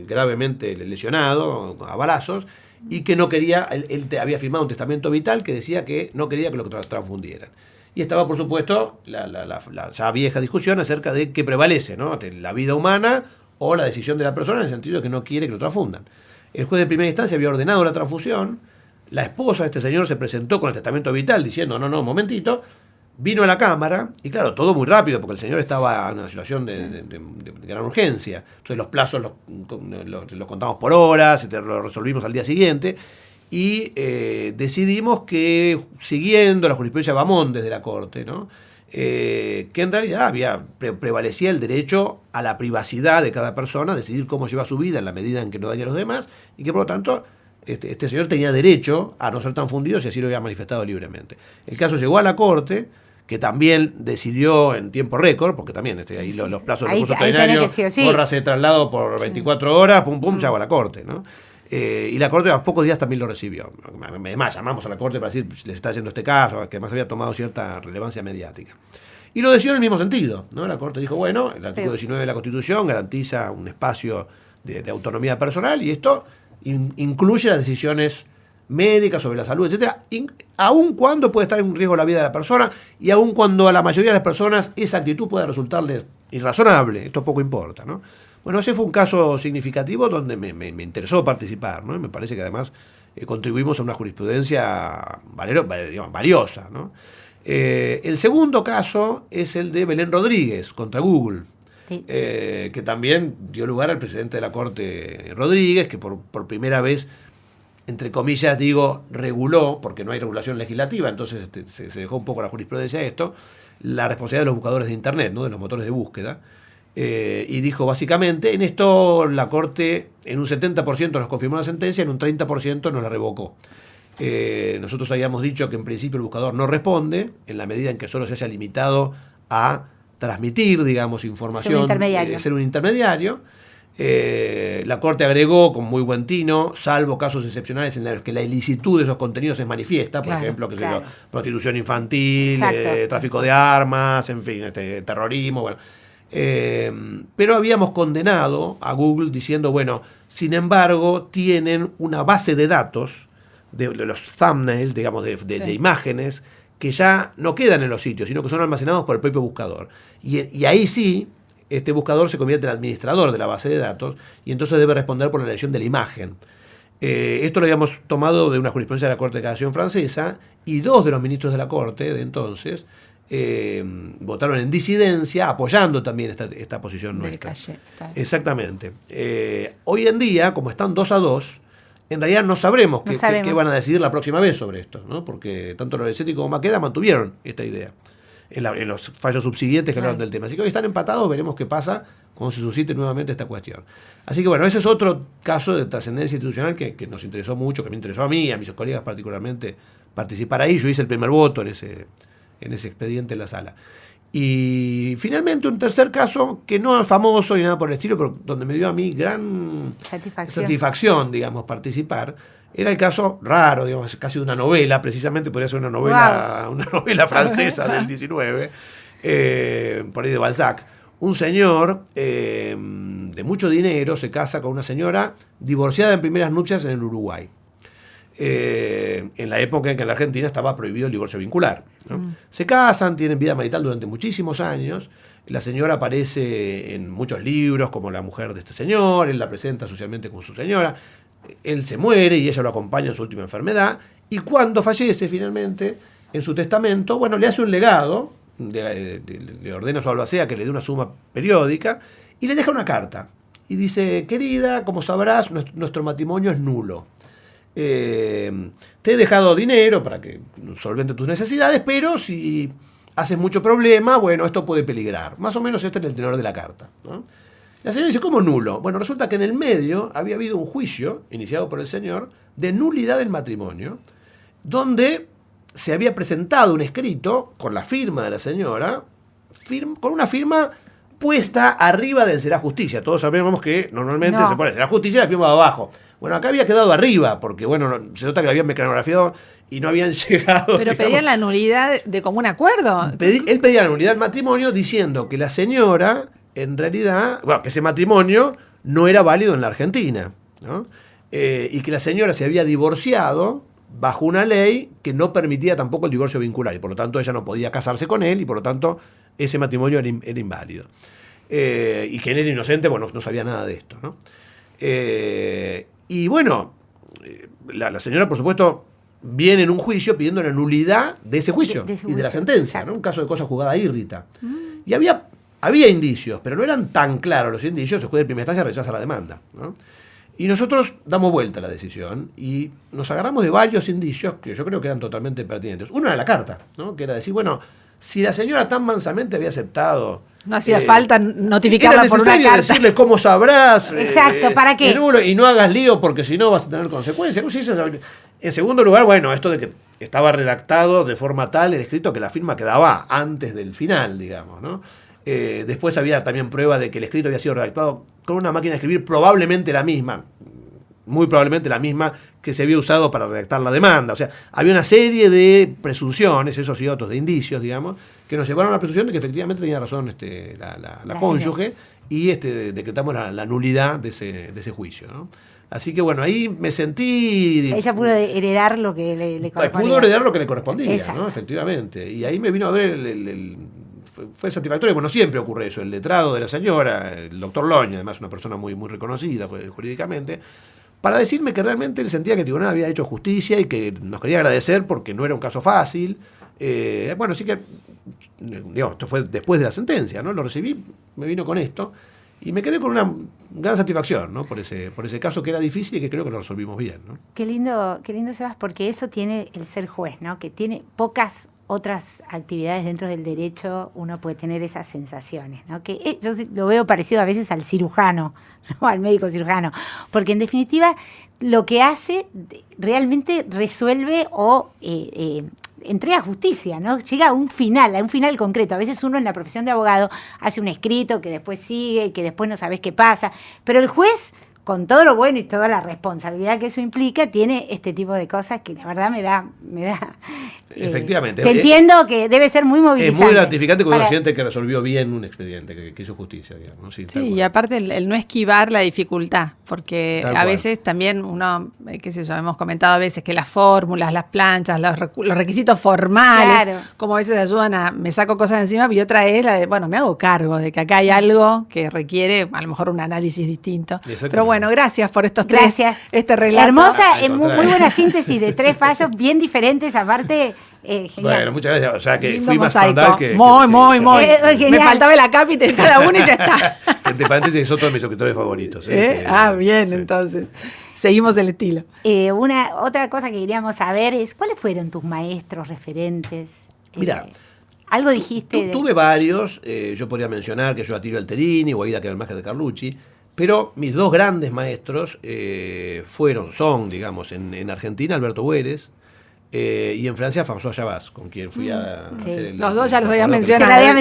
gravemente lesionado a balazos y que no quería, él había firmado un testamento vital que decía que no quería que lo transfundieran. Y estaba, por supuesto, la ya vieja discusión acerca de qué prevalece, ¿no? La vida humana o la decisión de la persona, en el sentido de que no quiere que lo transfundan. El juez de primera instancia había ordenado la transfusión, la esposa de este señor se presentó con el testamento vital diciendo, no, un momentito, vino a la Cámara, y claro, todo muy rápido, porque el señor estaba en una situación de gran urgencia. Entonces los plazos los contamos por horas, lo resolvimos al día siguiente, y decidimos que, siguiendo la jurisprudencia Bamón desde la Corte, ¿no?, que en realidad prevalecía el derecho a la privacidad de cada persona, decidir cómo lleva su vida en la medida en que no daña a los demás, y que por lo tanto este señor tenía derecho a no ser transfundido si así lo había manifestado libremente. El caso llegó a la Corte, que también decidió en tiempo récord, porque también ahí los plazos de recurso extraordinario, córrase de traslado por 24 horas, llegó a la Corte, ¿no? Y la Corte a pocos días también lo recibió. Además, llamamos a la Corte para decir, les está haciendo este caso, que además había tomado cierta relevancia mediática. Y lo decidió en el mismo sentido, ¿no? La Corte dijo, bueno, el artículo 19 de la Constitución garantiza un espacio de autonomía personal, y esto incluye las decisiones médicas sobre la salud, etcétera, aun cuando puede estar en riesgo la vida de la persona, y aun cuando a la mayoría de las personas esa actitud pueda resultarles irrazonable, esto poco importa, ¿no? Bueno, ese fue un caso significativo donde me interesó participar, ¿no? Y me parece que además contribuimos a una jurisprudencia valiosa, ¿no? El segundo caso es el de Belén Rodríguez contra Google, que también dio lugar al presidente de la Corte, Rodríguez, que por primera vez, entre comillas digo, reguló, porque no hay regulación legislativa, entonces se dejó un poco la jurisprudencia de esto, la responsabilidad de los buscadores de Internet, ¿no?, de los motores de búsqueda. Y dijo básicamente, en esto la Corte en un 70% nos confirmó la sentencia, en un 30% nos la revocó. Nosotros habíamos dicho que en principio el buscador no responde, en la medida en que solo se haya limitado a transmitir, digamos, información, ser un intermediario. La Corte agregó con muy buen tino, salvo casos excepcionales en los que la ilicitud de esos contenidos es manifiesta, por ejemplo, prostitución infantil, tráfico de armas, en fin, terrorismo, bueno. Pero habíamos condenado a Google diciendo, bueno, sin embargo, tienen una base de datos de los thumbnails, digamos, de imágenes, que ya no quedan en los sitios, sino que son almacenados por el propio buscador. Y ahí sí, este buscador se convierte en administrador de la base de datos, y entonces debe responder por la elección de la imagen. Esto lo habíamos tomado de una jurisprudencia de la Corte de Casación francesa, y 2 de los ministros de la Corte de entonces votaron en disidencia, apoyando también esta posición nuestra. Exactamente. Hoy en día, como están 2-2, en realidad no sabremos qué van a decidir la próxima vez sobre esto, ¿no? Porque tanto Lorenzetti como Maqueda mantuvieron esta idea en los fallos subsiguientes que hablaron del tema. Así que hoy están empatados, veremos qué pasa cuando se suscite nuevamente esta cuestión. Así que bueno, ese es otro caso de trascendencia institucional que nos interesó mucho, que me interesó a mí y a mis colegas particularmente participar ahí. Yo hice el primer voto en ese expediente en la sala. Y finalmente un tercer caso, que no es famoso ni nada por el estilo, pero donde me dio a mí gran satisfacción, digamos, participar, Era el caso raro, digamos, casi de una novela, precisamente podría ser una novela francesa del 19, por ahí de Balzac. Un señor de mucho dinero se casa con una señora divorciada en primeras nupcias en el Uruguay. En la época en que en la Argentina estaba prohibido el divorcio vincular, ¿no? Se casan, tienen vida marital durante muchísimos años. La señora aparece en muchos libros como la mujer de este señor, él la presenta socialmente como su señora. Él se muere y ella lo acompaña en su última enfermedad. Y cuando fallece finalmente, en su testamento, bueno, le hace un legado, le ordena a su albacea que le dé una suma periódica y le deja una carta. Y dice: querida, como sabrás, nuestro matrimonio es nulo. Te he dejado dinero para que solvente tus necesidades, pero si haces mucho problema, bueno, esto puede peligrar. Más o menos este es el tenor de la carta, ¿no? La señora dice: ¿cómo nulo? Bueno, resulta que en el medio había habido un juicio iniciado por el señor de nulidad del matrimonio, donde se había presentado un escrito con la firma de la señora, con una firma puesta arriba del será justicia. Todos sabemos que normalmente se pone será justicia y la firma va abajo. Bueno, acá había quedado arriba, porque bueno, se nota que la habían mecanografiado y no habían llegado. Pero pedían la nulidad de común acuerdo. Él pedía la nulidad del matrimonio diciendo que la señora, en realidad, bueno, que ese matrimonio no era válido en la Argentina, ¿no? Y que la señora se había divorciado bajo una ley que no permitía tampoco el divorcio vincular, y por lo tanto ella no podía casarse con él, y por lo tanto ese matrimonio era inválido. Y que él era inocente, bueno, no sabía nada de esto, ¿no? Y bueno, la señora, por supuesto, viene en un juicio pidiendo la nulidad de ese juicio y de la sentencia, ¿no? Un caso de cosa juzgada írrita. Y había indicios, pero no eran tan claros los indicios. El juez de primera instancia rechaza la demanda, ¿no? Y nosotros damos vuelta a la decisión y nos agarramos de varios indicios que yo creo que eran totalmente pertinentes. Uno era la carta, ¿no? Que era decir, bueno, si la señora tan mansamente había aceptado... No hacía falta notificarla por una carta. Decirle cómo sabrás. Exacto, ¿para qué? Y no hagas lío porque si no vas a tener consecuencias. En segundo lugar, bueno, esto de que estaba redactado de forma tal el escrito que la firma quedaba antes del final, digamos, ¿no? Después había también prueba de que el escrito había sido redactado con una máquina de escribir probablemente la misma, muy probablemente la misma que se había usado para redactar la demanda. O sea, había una serie de presunciones, esos y otros, de indicios, digamos, que nos llevaron a la presunción de que efectivamente tenía razón la cónyuge y decretamos la nulidad de ese juicio, ¿no? Así que bueno, ahí me sentí... Ella pudo heredar lo que le correspondía. Pudo heredar lo que le correspondía, exacto, ¿no? Efectivamente. Y ahí me vino a ver fue satisfactorio. Bueno, siempre ocurre eso. El letrado de la señora, el doctor Loña, además una persona muy, muy reconocida jurídicamente, para decirme que realmente él sentía que el tribunal había hecho justicia y que nos quería agradecer porque no era un caso fácil. Bueno, así que, digamos, esto fue después de la sentencia, ¿no? Lo recibí, me vino con esto y me quedé con una gran satisfacción, ¿no? Por ese caso que era difícil y que creo que lo resolvimos bien, ¿no? Qué lindo, Sebas, porque eso tiene el ser juez, ¿no? Que tiene pocas otras actividades dentro del derecho, uno puede tener esas sensaciones, ¿no? Que yo lo veo parecido a veces al cirujano, ¿no? Al médico cirujano, porque en definitiva lo que hace realmente resuelve o entrega justicia, ¿no? Llega a un final concreto. A veces uno en la profesión de abogado hace un escrito que después sigue, que después no sabes qué pasa, pero el juez, con todo lo bueno y toda la responsabilidad que eso implica, tiene este tipo de cosas que la verdad me da efectivamente. Te entiendo que debe ser muy movilizante. Es muy gratificante cuando uno siente que resolvió bien un expediente, que hizo justicia, digamos, ¿no? Sí, y aparte el no esquivar la dificultad, porque a veces también uno, qué sé yo, hemos comentado a veces que las fórmulas, las planchas, los requisitos formales, claro, como a veces ayudan me saco cosas encima, y otra es la de, bueno, me hago cargo de que acá hay algo que requiere a lo mejor un análisis distinto. Pero bueno, gracias por estos este relato. Hermosa, muy buena síntesis de 3 fallos bien diferentes, aparte. Genial. Bueno, muchas gracias. O sea que lindo fui más mosaico. frontal que... Muy. Me faltaba el acápite de cada uno y ya está. Entre paréntesis, son todos mis escritores favoritos. Bien, sí. Entonces. Seguimos el estilo. Otra cosa que queríamos saber es, ¿cuáles fueron tus maestros referentes? Mira, algo dijiste. Tuve varios. Yo podría mencionar que yo Atilio Alterini o Aida Querelmácher de Carlucci. Pero mis 2 grandes maestros son, digamos, en Argentina, Alberto Hueres, y en Francia, François Chabas, con quien fui a hacer los dos ya los había mencionado.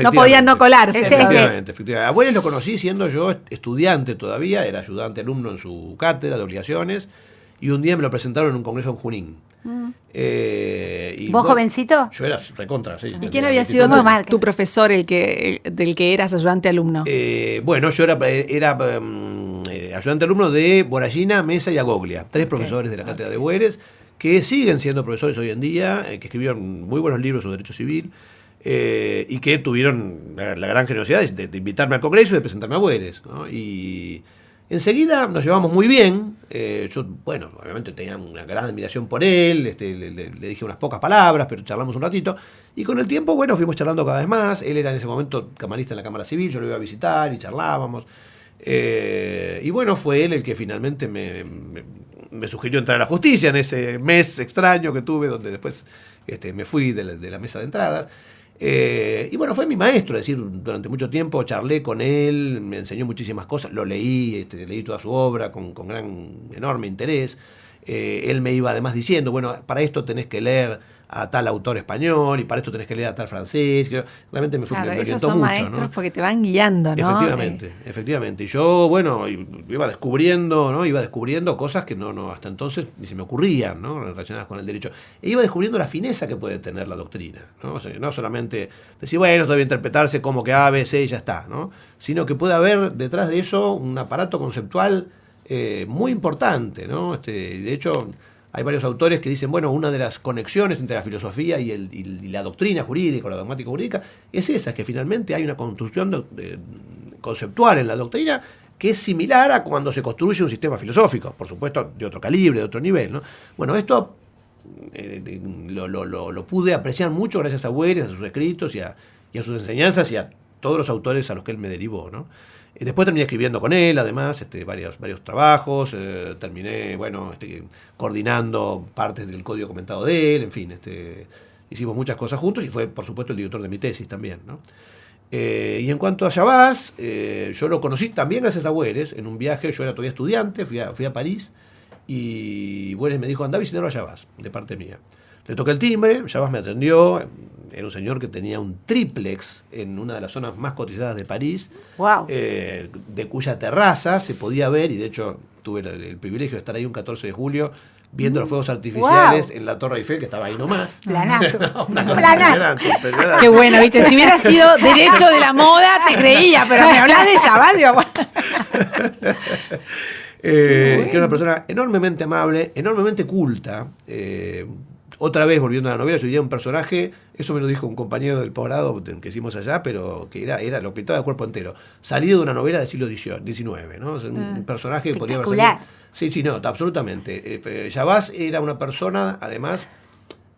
No podían no colarse. Efectivamente. A Hueres lo conocí siendo yo estudiante todavía, era ayudante alumno en su cátedra de obligaciones, y un día me lo presentaron en un congreso en Junín. ¿Vos jovencito? Yo era recontra, sí. ¿Y quién había sido tu profesor, del que eras ayudante alumno? Bueno, yo era ayudante alumno de Boragina, Mesa y Agoglia, 3 profesores de la cátedra de Bueres, que siguen siendo profesores hoy en día, que escribieron muy buenos libros sobre derecho civil, y que tuvieron la gran generosidad de invitarme al congreso y de presentarme a Bueres, ¿no? Y enseguida nos llevamos muy bien. Yo, bueno, obviamente tenía una gran admiración por él, le dije unas pocas palabras, pero charlamos un ratito. Y con el tiempo, bueno, fuimos charlando cada vez más. Él era en ese momento camarista en la Cámara Civil, yo lo iba a visitar y charlábamos. Y bueno, fue él el que finalmente me sugirió entrar a la justicia en ese mes extraño que tuve, donde después me fui de la mesa de entradas. Y bueno, fue mi maestro, es decir, durante mucho tiempo charlé con él, me enseñó muchísimas cosas, lo leí, leí toda su obra con enorme interés. Él me iba además diciendo, bueno, para esto tenés que leer a tal autor español y para esto tenés que leer a tal francés. Realmente me esos son mucho, maestros, ¿no? Porque te van guiando, ¿no? Efectivamente. Y yo, bueno, iba descubriendo, ¿no? Iba descubriendo cosas que no hasta entonces ni se me ocurrían, ¿no? Relacionadas con el derecho. E iba descubriendo la fineza que puede tener la doctrina, ¿no? O sea, no solamente decir, bueno, esto debe interpretarse como que A, B, C y ya está, ¿no? Sino que puede haber detrás de eso un aparato conceptual muy importante, ¿no? De hecho, hay varios autores que dicen, bueno, una de las conexiones entre la filosofía y la doctrina jurídica o la dogmática jurídica es esa, que finalmente hay una construcción conceptual en la doctrina que es similar a cuando se construye un sistema filosófico, por supuesto de otro calibre, de otro nivel, ¿no? Bueno, esto lo pude apreciar mucho gracias a Bueres, a sus escritos y a sus enseñanzas y a todos los autores a los que él me derivó, ¿no? Después terminé escribiendo con él, además, varios trabajos, terminé, bueno, coordinando partes del código comentado de él, en fin, hicimos muchas cosas juntos y fue, por supuesto, el director de mi tesis también, ¿no? Y en cuanto a Shabás, yo lo conocí también gracias a Bueres, en un viaje, yo era todavía estudiante, fui a París, y Bueres me dijo, andá a visitarlo a Shabás, de parte mía. Le toqué el timbre, Shabás me atendió. Era un señor que tenía un triplex en una de las zonas más cotizadas de París, wow. De cuya terraza se podía ver, y de hecho tuve el privilegio de estar ahí un 14 de julio viendo los fuegos artificiales en la Torre Eiffel, que estaba ahí nomás. Planazo. Planazo. Qué bueno, ¿viste? Si hubiera sido derecho de la moda, te creía, pero me hablas de Shabás, digo, bueno. Que era una persona enormemente amable, enormemente culta. Otra vez, volviendo a la novela, yo diría un personaje, eso me lo dijo un compañero del posgrado que hicimos allá, pero que era lo pintaba de cuerpo entero, salido de una novela del siglo XIX, ¿no? O sea, un personaje que podría haber salido. Sí, no, absolutamente. Shabás era una persona, además,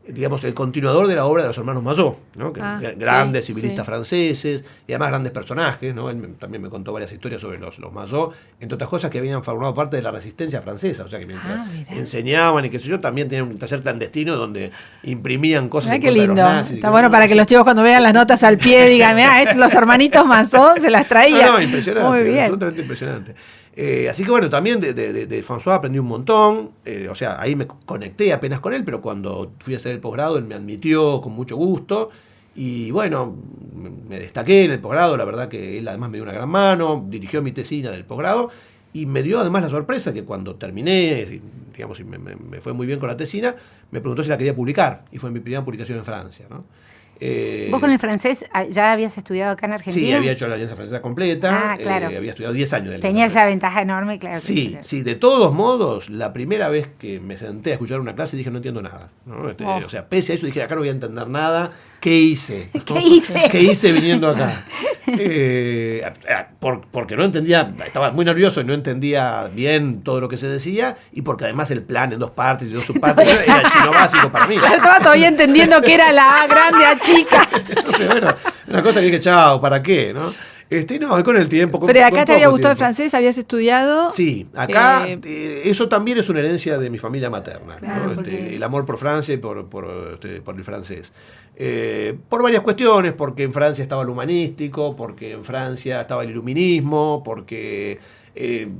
digamos, el continuador de la obra de los hermanos Mazó, ¿no? Grandes civilistas franceses y además grandes personajes, ¿no? Él también me contó varias historias sobre los Mazó, entre otras cosas que habían formado parte de la resistencia francesa, o sea que mientras enseñaban y qué sé yo, también tenían un taller clandestino donde imprimían cosas. Qué lindo. Está bueno para que los chicos cuando vean las notas al pie digan, los hermanitos Mazó se las traían. No, impresionante, muy bien. Absolutamente impresionante. Así que bueno, también de François aprendí un montón, o sea, ahí me conecté apenas con él, pero cuando fui a hacer el posgrado él me admitió con mucho gusto y bueno, me destaqué en el posgrado, la verdad que él además me dio una gran mano, dirigió mi tesina del posgrado y me dio además la sorpresa que cuando terminé, digamos, y me fue muy bien con la tesina, me preguntó si la quería publicar y fue mi primera publicación en Francia, ¿no? ¿Vos con el francés ya habías estudiado acá en Argentina? Sí, había hecho la Alianza Francesa completa. Claro. Había estudiado 10 años de Alianza Tenía Francesa. esa ventaja enorme, claro. Sí, de todos modos, la primera vez que me senté a escuchar una clase dije no entiendo nada, ¿no? O sea, pese a eso dije acá no voy a entender nada. ¿Qué hice? ¿Qué hice viniendo acá? Porque no entendía, estaba muy nervioso y no entendía bien todo lo que se decía y porque además el plan en 2 partes y 2 subpartes era chino básico para mí. Estaba todavía entendiendo que era la A grande, A chica. Entonces, bueno, una cosa que dije, chao, ¿para qué? ¿No? No, con el tiempo. Pero acá te había gustado el francés, habías estudiado. Sí, acá eso también es una herencia de mi familia materna, claro, ¿no? Porque... el amor por Francia y por el francés. Por varias cuestiones, porque en Francia estaba el humanístico, porque en Francia estaba el iluminismo, porque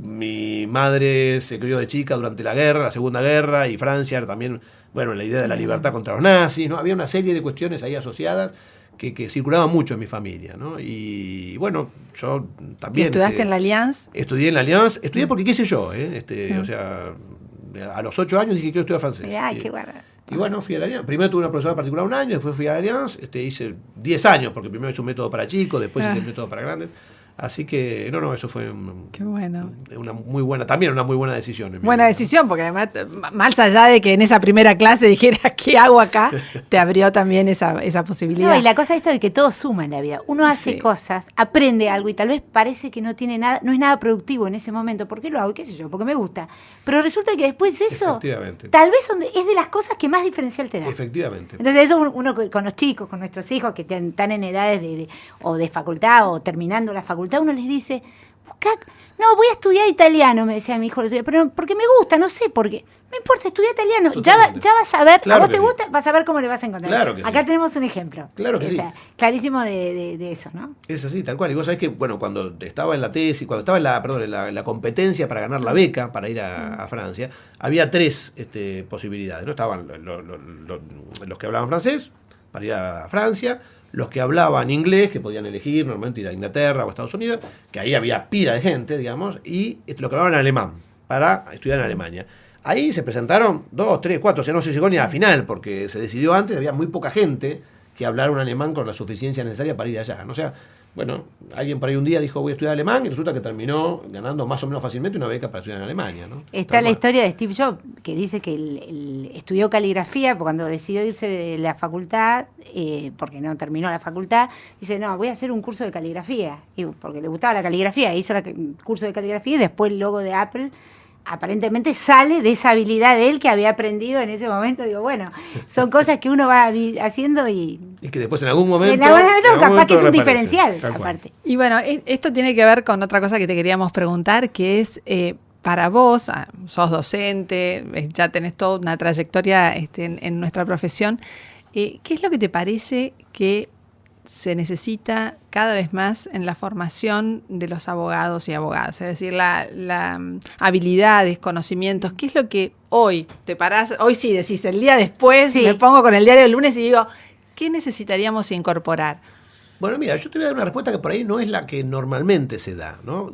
mi madre se crió de chica durante la Segunda Guerra, y Francia también, bueno, la idea de la libertad contra los nazis, ¿no? Había una serie de cuestiones ahí asociadas que circulaban mucho en mi familia, ¿no? Y bueno, yo también... ¿Estudiaste en la Allianz? Estudié en la Allianz, estudié porque qué sé yo, o sea, A los 8 años dije que quiero estudiar francés. Ay, qué bueno. Y bueno, fui a la Allianz. Primero tuve una profesora particular un año, después fui a la Allianz. Hice 10 años, porque primero hice un método para chicos, después hice el método para grandes. Así que, eso fue qué bueno. Una muy buena, también una muy buena decisión. Buena decisión, porque además, más allá de que en esa primera clase dijera, ¿qué hago acá? Te abrió también esa posibilidad. No, y la cosa esta de que todo suma en la vida. Uno hace cosas, aprende algo y tal vez parece que no tiene nada, no es nada productivo en ese momento. ¿Por qué lo hago? ¿Qué sé yo? Porque me gusta. Pero resulta que después eso, tal vez es de las cosas que más diferencial te da. Efectivamente. Entonces eso uno con los chicos, con nuestros hijos que están en edades o de facultad o terminando la facultad, uno les dice, no, voy a estudiar italiano, me decía mi hijo, pero porque me gusta, no sé por qué. No importa, estudia italiano. Ya vas a ver, claro, a vos te gusta, vas a ver cómo le vas a encontrar. Claro que Acá tenemos un ejemplo. Claro que sí. Clarísimo de eso, ¿no? Es así, tal cual. Y vos sabés que, cuando estaba en la tesis, cuando estaba en la competencia para ganar la beca, para ir a Francia, había 3 posibilidades, ¿no? Estaban los que hablaban francés, para ir a Francia, los que hablaban inglés, que podían elegir normalmente ir a Inglaterra o a Estados Unidos, que ahí había pila de gente, digamos, y los que hablaban alemán, para estudiar en Alemania. Ahí se presentaron 2, 3, 4, o sea, no se llegó ni a la final, porque se decidió antes, había muy poca gente que hablara un alemán con la suficiencia necesaria para ir allá, ¿no? O sea, alguien por ahí un día dijo voy a estudiar alemán y resulta que terminó ganando más o menos fácilmente una beca para estudiar en Alemania, ¿no? Está la historia de Steve Jobs, que dice que él estudió caligrafía cuando decidió irse de la facultad, porque no terminó la facultad, dice, no, voy a hacer un curso de caligrafía, y porque le gustaba la caligrafía, hizo el curso de caligrafía y después el logo de Apple aparentemente sale de esa habilidad de él que había aprendido en ese momento. Digo, bueno, son cosas que uno va haciendo y que después en algún momento capaz que es un diferencial aparte. Y bueno, esto tiene que ver con otra cosa que te queríamos preguntar, que es para vos, sos docente, ya tenés toda una trayectoria en nuestra profesión, ¿qué es lo que te parece que se necesita cada vez más en la formación de los abogados y abogadas? Es decir, la habilidades, conocimientos. ¿Qué es lo que hoy te parás? Hoy sí decís, el día después me pongo con el diario del lunes y digo, ¿qué necesitaríamos incorporar? Bueno, mira, yo te voy a dar una respuesta que por ahí no es la que normalmente se da, ¿no?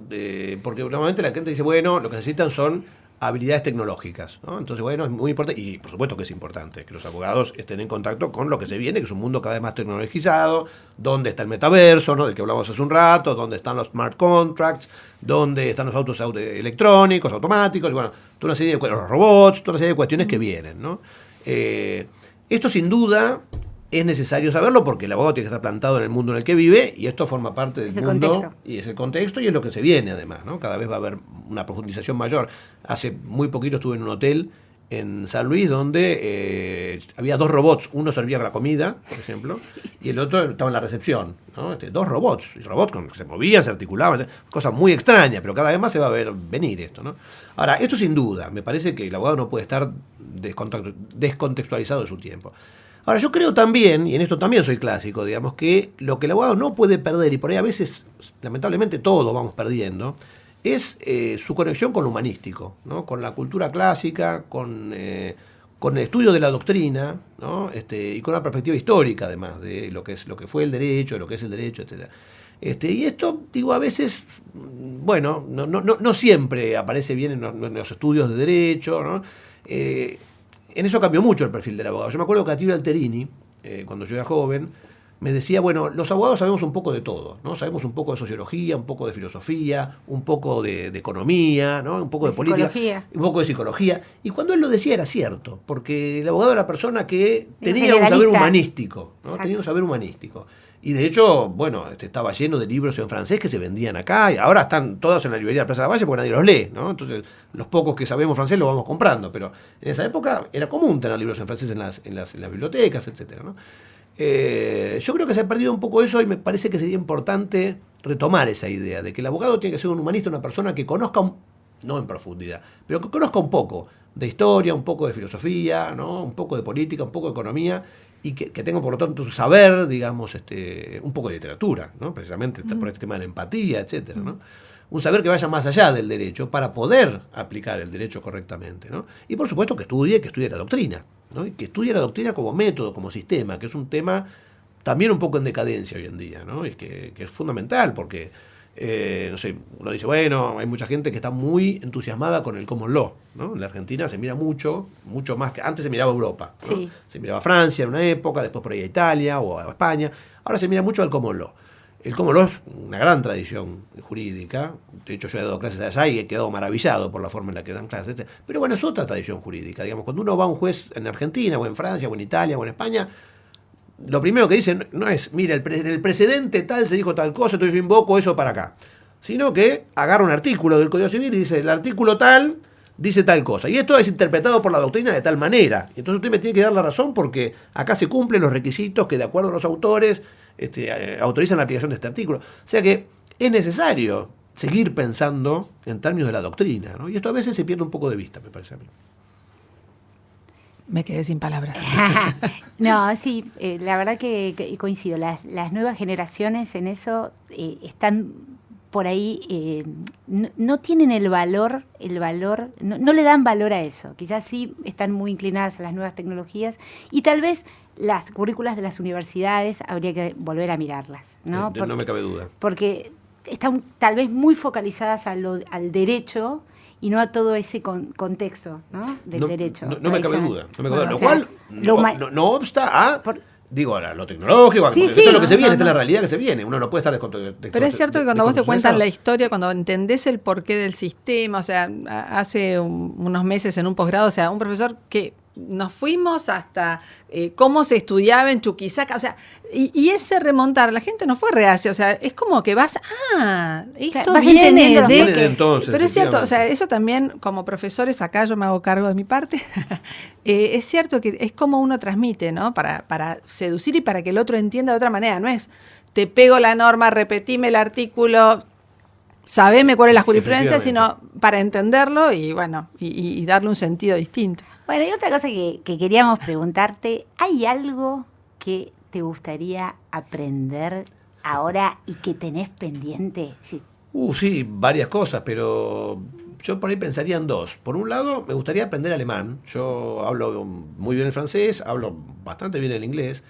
Porque normalmente la gente dice, bueno, lo que necesitan son habilidades tecnológicas, ¿no? Entonces, es muy importante, y por supuesto que es importante, que los abogados estén en contacto con lo que se viene, que es un mundo cada vez más tecnologizado, donde está el metaverso, ¿no? Del que hablamos hace un rato, donde están los smart contracts, donde están los autos electrónicos, automáticos, y los robots, toda una serie de cuestiones que vienen, ¿no? Esto sin duda es necesario saberlo porque el abogado tiene que estar plantado en el mundo en el que vive y esto forma parte del mundo contexto. Y es el contexto y es lo que se viene además, ¿no? Cada vez va a haber una profundización mayor. Hace muy poquito estuve en un hotel en San Luis donde había 2 robots, uno servía la comida, por ejemplo, y el otro estaba en la recepción, ¿no? 2 robots, y robots que se movían, se articulaban, cosas muy extrañas, pero cada vez más se va a ver venir esto, ¿no? Ahora, esto sin duda, me parece que el abogado no puede estar descontextualizado de su tiempo. Ahora, yo creo también, y en esto también soy clásico, digamos, que lo que el abogado no puede perder, y por ahí a veces, lamentablemente, todos vamos perdiendo, es su conexión con lo humanístico, ¿no? Con la cultura clásica, con el estudio de la doctrina, ¿no? Y con una perspectiva histórica, además, de lo que fue el derecho, de lo que es el derecho, etc. Y esto, digo, a veces, no siempre aparece bien en los estudios de derecho, ¿no? En eso cambió mucho el perfil del abogado. Yo me acuerdo que Attilio Alterini, cuando yo era joven, me decía, los abogados sabemos un poco de todo, ¿no? Sabemos un poco de sociología, un poco de filosofía, un poco de economía, ¿no? Un poco de política, un poco de psicología. Y cuando él lo decía era cierto, porque el abogado era la persona que tenía un saber humanístico, ¿no? Tenía un saber humanístico. Y de hecho, estaba lleno de libros en francés que se vendían acá, y ahora están todos en la librería de Plaza de la Valle porque nadie los lee, ¿no? Entonces, los pocos que sabemos francés los vamos comprando, pero en esa época era común tener libros en francés en las bibliotecas, etcétera, ¿no? Yo creo que se ha perdido un poco eso y me parece que sería importante retomar esa idea de que el abogado tiene que ser un humanista, una persona que conozca, no en profundidad, pero que conozca un poco de historia, un poco de filosofía, ¿no? Un poco de política, un poco de economía, y que tenga por lo tanto su saber, digamos, un poco de literatura, ¿no? Precisamente por este tema de la empatía, etcétera, ¿no? Un saber que vaya más allá del derecho para poder aplicar el derecho correctamente, ¿no? Y por supuesto que estudie la doctrina, ¿no? Y que estudie la doctrina como método, como sistema, que es un tema también un poco en decadencia hoy en día, ¿no? Y que es fundamental porque no sé, uno dice, bueno, hay mucha gente que está muy entusiasmada con el common law, ¿no? En la Argentina se mira mucho más que antes se miraba a Europa, ¿no? Sí. Se miraba a Francia en una época, después por ahí a Italia o a España. Ahora se mira mucho al common law. El common law es una gran tradición jurídica. De hecho, yo he dado clases allá y he quedado maravillado por la forma en la que dan clases. Pero bueno, es otra tradición jurídica. Digamos, cuando uno va a un juez en Argentina o en Francia o en Italia o en España, lo primero que dicen no es, mira, en el precedente tal se dijo tal cosa, entonces yo invoco eso para acá. Sino que agarra un artículo del Código Civil y dice, el artículo tal dice tal cosa. Y esto es interpretado por la doctrina de tal manera. Entonces usted me tiene que dar la razón porque acá se cumplen los requisitos que de acuerdo a los autores autorizan la aplicación de este artículo. O sea que es necesario seguir pensando en términos de la doctrina, ¿no? Y esto a veces se pierde un poco de vista, me parece a mí. Me quedé sin palabras. No, sí, la verdad que coincido. Las nuevas generaciones en eso están por ahí, no tienen el valor, no le dan valor a eso. Quizás sí están muy inclinadas a las nuevas tecnologías y tal vez las currículas de las universidades habría que volver a mirarlas, ¿no? No me cabe duda. Porque están tal vez muy focalizadas al derecho y no a todo ese contexto, ¿no? Del derecho. No me cabe duda. Bueno, lo cual no obsta a... Digo, lo tecnológico, sí, esto es lo que se viene, no. esta es la realidad que se viene. Uno no puede estar Pero es cierto que cuando vos te cuentan la historia, cuando entendés el porqué del sistema, o sea, hace unos meses en un posgrado, o sea, un profesor que nos fuimos hasta cómo se estudiaba en Chuquisaca, o sea, y ese remontar, la gente no fue reacia, o sea, es como que esto vas viene de entonces. Pero es cierto, o sea, eso también como profesores, acá yo me hago cargo de mi parte, es cierto que es como uno transmite, ¿no? Para seducir y para que el otro entienda de otra manera, no es te pego la norma, repetime el artículo, sabeme cuál es la jurisprudencia, sino para entenderlo y bueno, y darle un sentido distinto. Bueno, y otra cosa que queríamos preguntarte, ¿hay algo que te gustaría aprender ahora y que tenés pendiente? Sí. Sí, varias cosas, pero yo por ahí pensaría en dos. Por un lado, me gustaría aprender alemán. Yo hablo muy bien el francés, hablo bastante bien el inglés.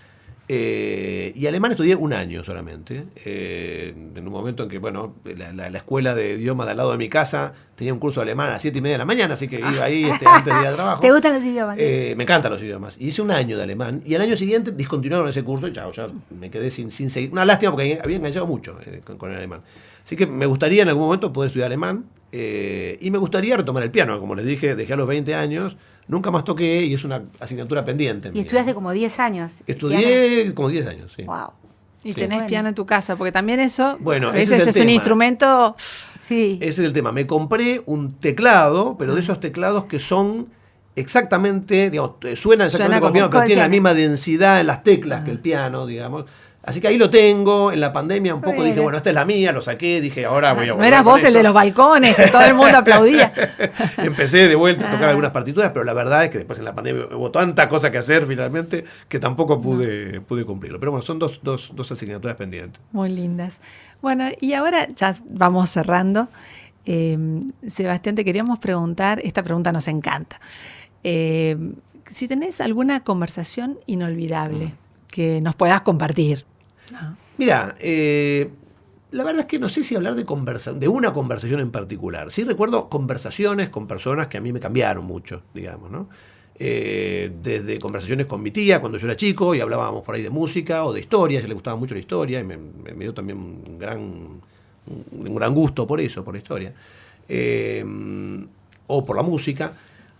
Y alemán estudié un año solamente. En un momento en que, bueno, la escuela de idioma de al lado de mi casa tenía un curso de alemán a las 7:30 de la mañana, así que iba ahí antes de ir al trabajo. ¿Te gustan los idiomas? Me encantan los idiomas. Y hice un año de alemán y al año siguiente discontinuaron ese curso y ya me quedé sin seguir. Una lástima porque había enganchado mucho con el alemán. Así que me gustaría en algún momento poder estudiar alemán y me gustaría retomar el piano. Como les dije, dejé a los 20 años. Nunca más toqué y es una asignatura pendiente. ¿Y estudiaste como 10 años? Estudié como 10 años, sí. Wow. Y tenés piano en tu casa, porque también eso bueno, a veces es un instrumento... Sí. Ese es el tema. Me compré un teclado, pero de esos teclados que son exactamente, digamos, suenan exactamente como el piano, pero tienen la misma densidad en las teclas que el piano, digamos. Así que ahí lo tengo, en la pandemia un poco dije, bueno, esta es la mía, lo saqué, dije, ahora voy a volver. No eras vos el de los balcones, que todo el mundo aplaudía. Empecé de vuelta a tocar algunas partituras, pero la verdad es que después en la pandemia hubo tanta cosa que hacer finalmente que tampoco pude cumplirlo. Pero bueno, son dos asignaturas pendientes. Muy lindas. Bueno, y ahora ya vamos cerrando. Sebastián, te queríamos preguntar, esta pregunta nos encanta. Si tenés alguna conversación inolvidable que nos puedas compartir. ¿No? Mira, la verdad es que no sé si hablar de una conversación en particular. Sí recuerdo conversaciones con personas que a mí me cambiaron mucho, digamos, ¿no? Desde conversaciones con mi tía cuando yo era chico y hablábamos por ahí de música o de historia, a ella le gustaba mucho la historia y me dio también un gran gusto por eso, por la historia, o por la música.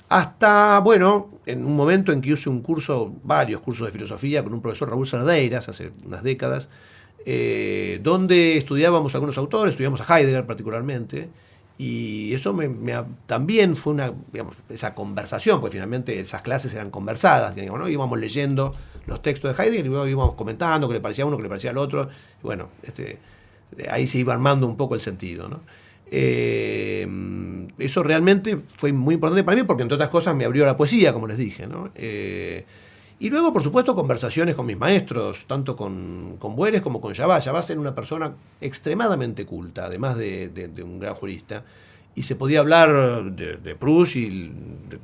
Hasta, bueno, en un momento en que hice varios cursos de filosofía con un profesor, Raúl Sardeiras, hace unas décadas, donde estudiábamos algunos autores, estudiamos a Heidegger particularmente, y eso también fue esa conversación, porque finalmente esas clases eran conversadas, digamos, ¿no? Íbamos leyendo los textos de Heidegger y luego íbamos comentando qué le parecía a uno, qué le parecía al otro, y bueno, ahí se iba armando un poco el sentido, ¿no? Eso realmente fue muy importante para mí porque entre otras cosas me abrió la poesía, como les dije, ¿no? Y luego, por supuesto, conversaciones con mis maestros, tanto con Bueres como con Jabás. Jabás era una persona extremadamente culta, además de un gran jurista, y se podía hablar de Proust y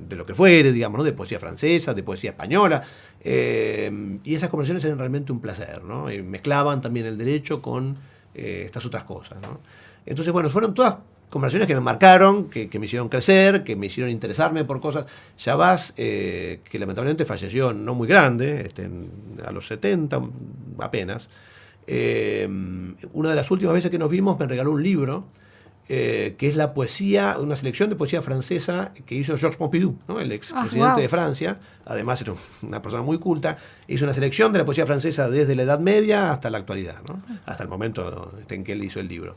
de lo que fuere, digamos, ¿no? De poesía francesa, de poesía española, y esas conversaciones eran realmente un placer, ¿no? Mezclaban también el derecho con estas otras cosas, ¿no? Entonces, bueno, fueron todas conversaciones que me marcaron, que me hicieron crecer, que me hicieron interesarme por cosas. Shabazz, que lamentablemente falleció no muy grande, a los 70 apenas. Una de las últimas veces que nos vimos me regaló un libro, que es la poesía, una selección de poesía francesa que hizo Georges Pompidou, ¿no? El ex presidente de Francia. Además era una persona muy culta. Hizo una selección de la poesía francesa desde la Edad Media hasta la actualidad, ¿no? Hasta el momento en que él hizo el libro.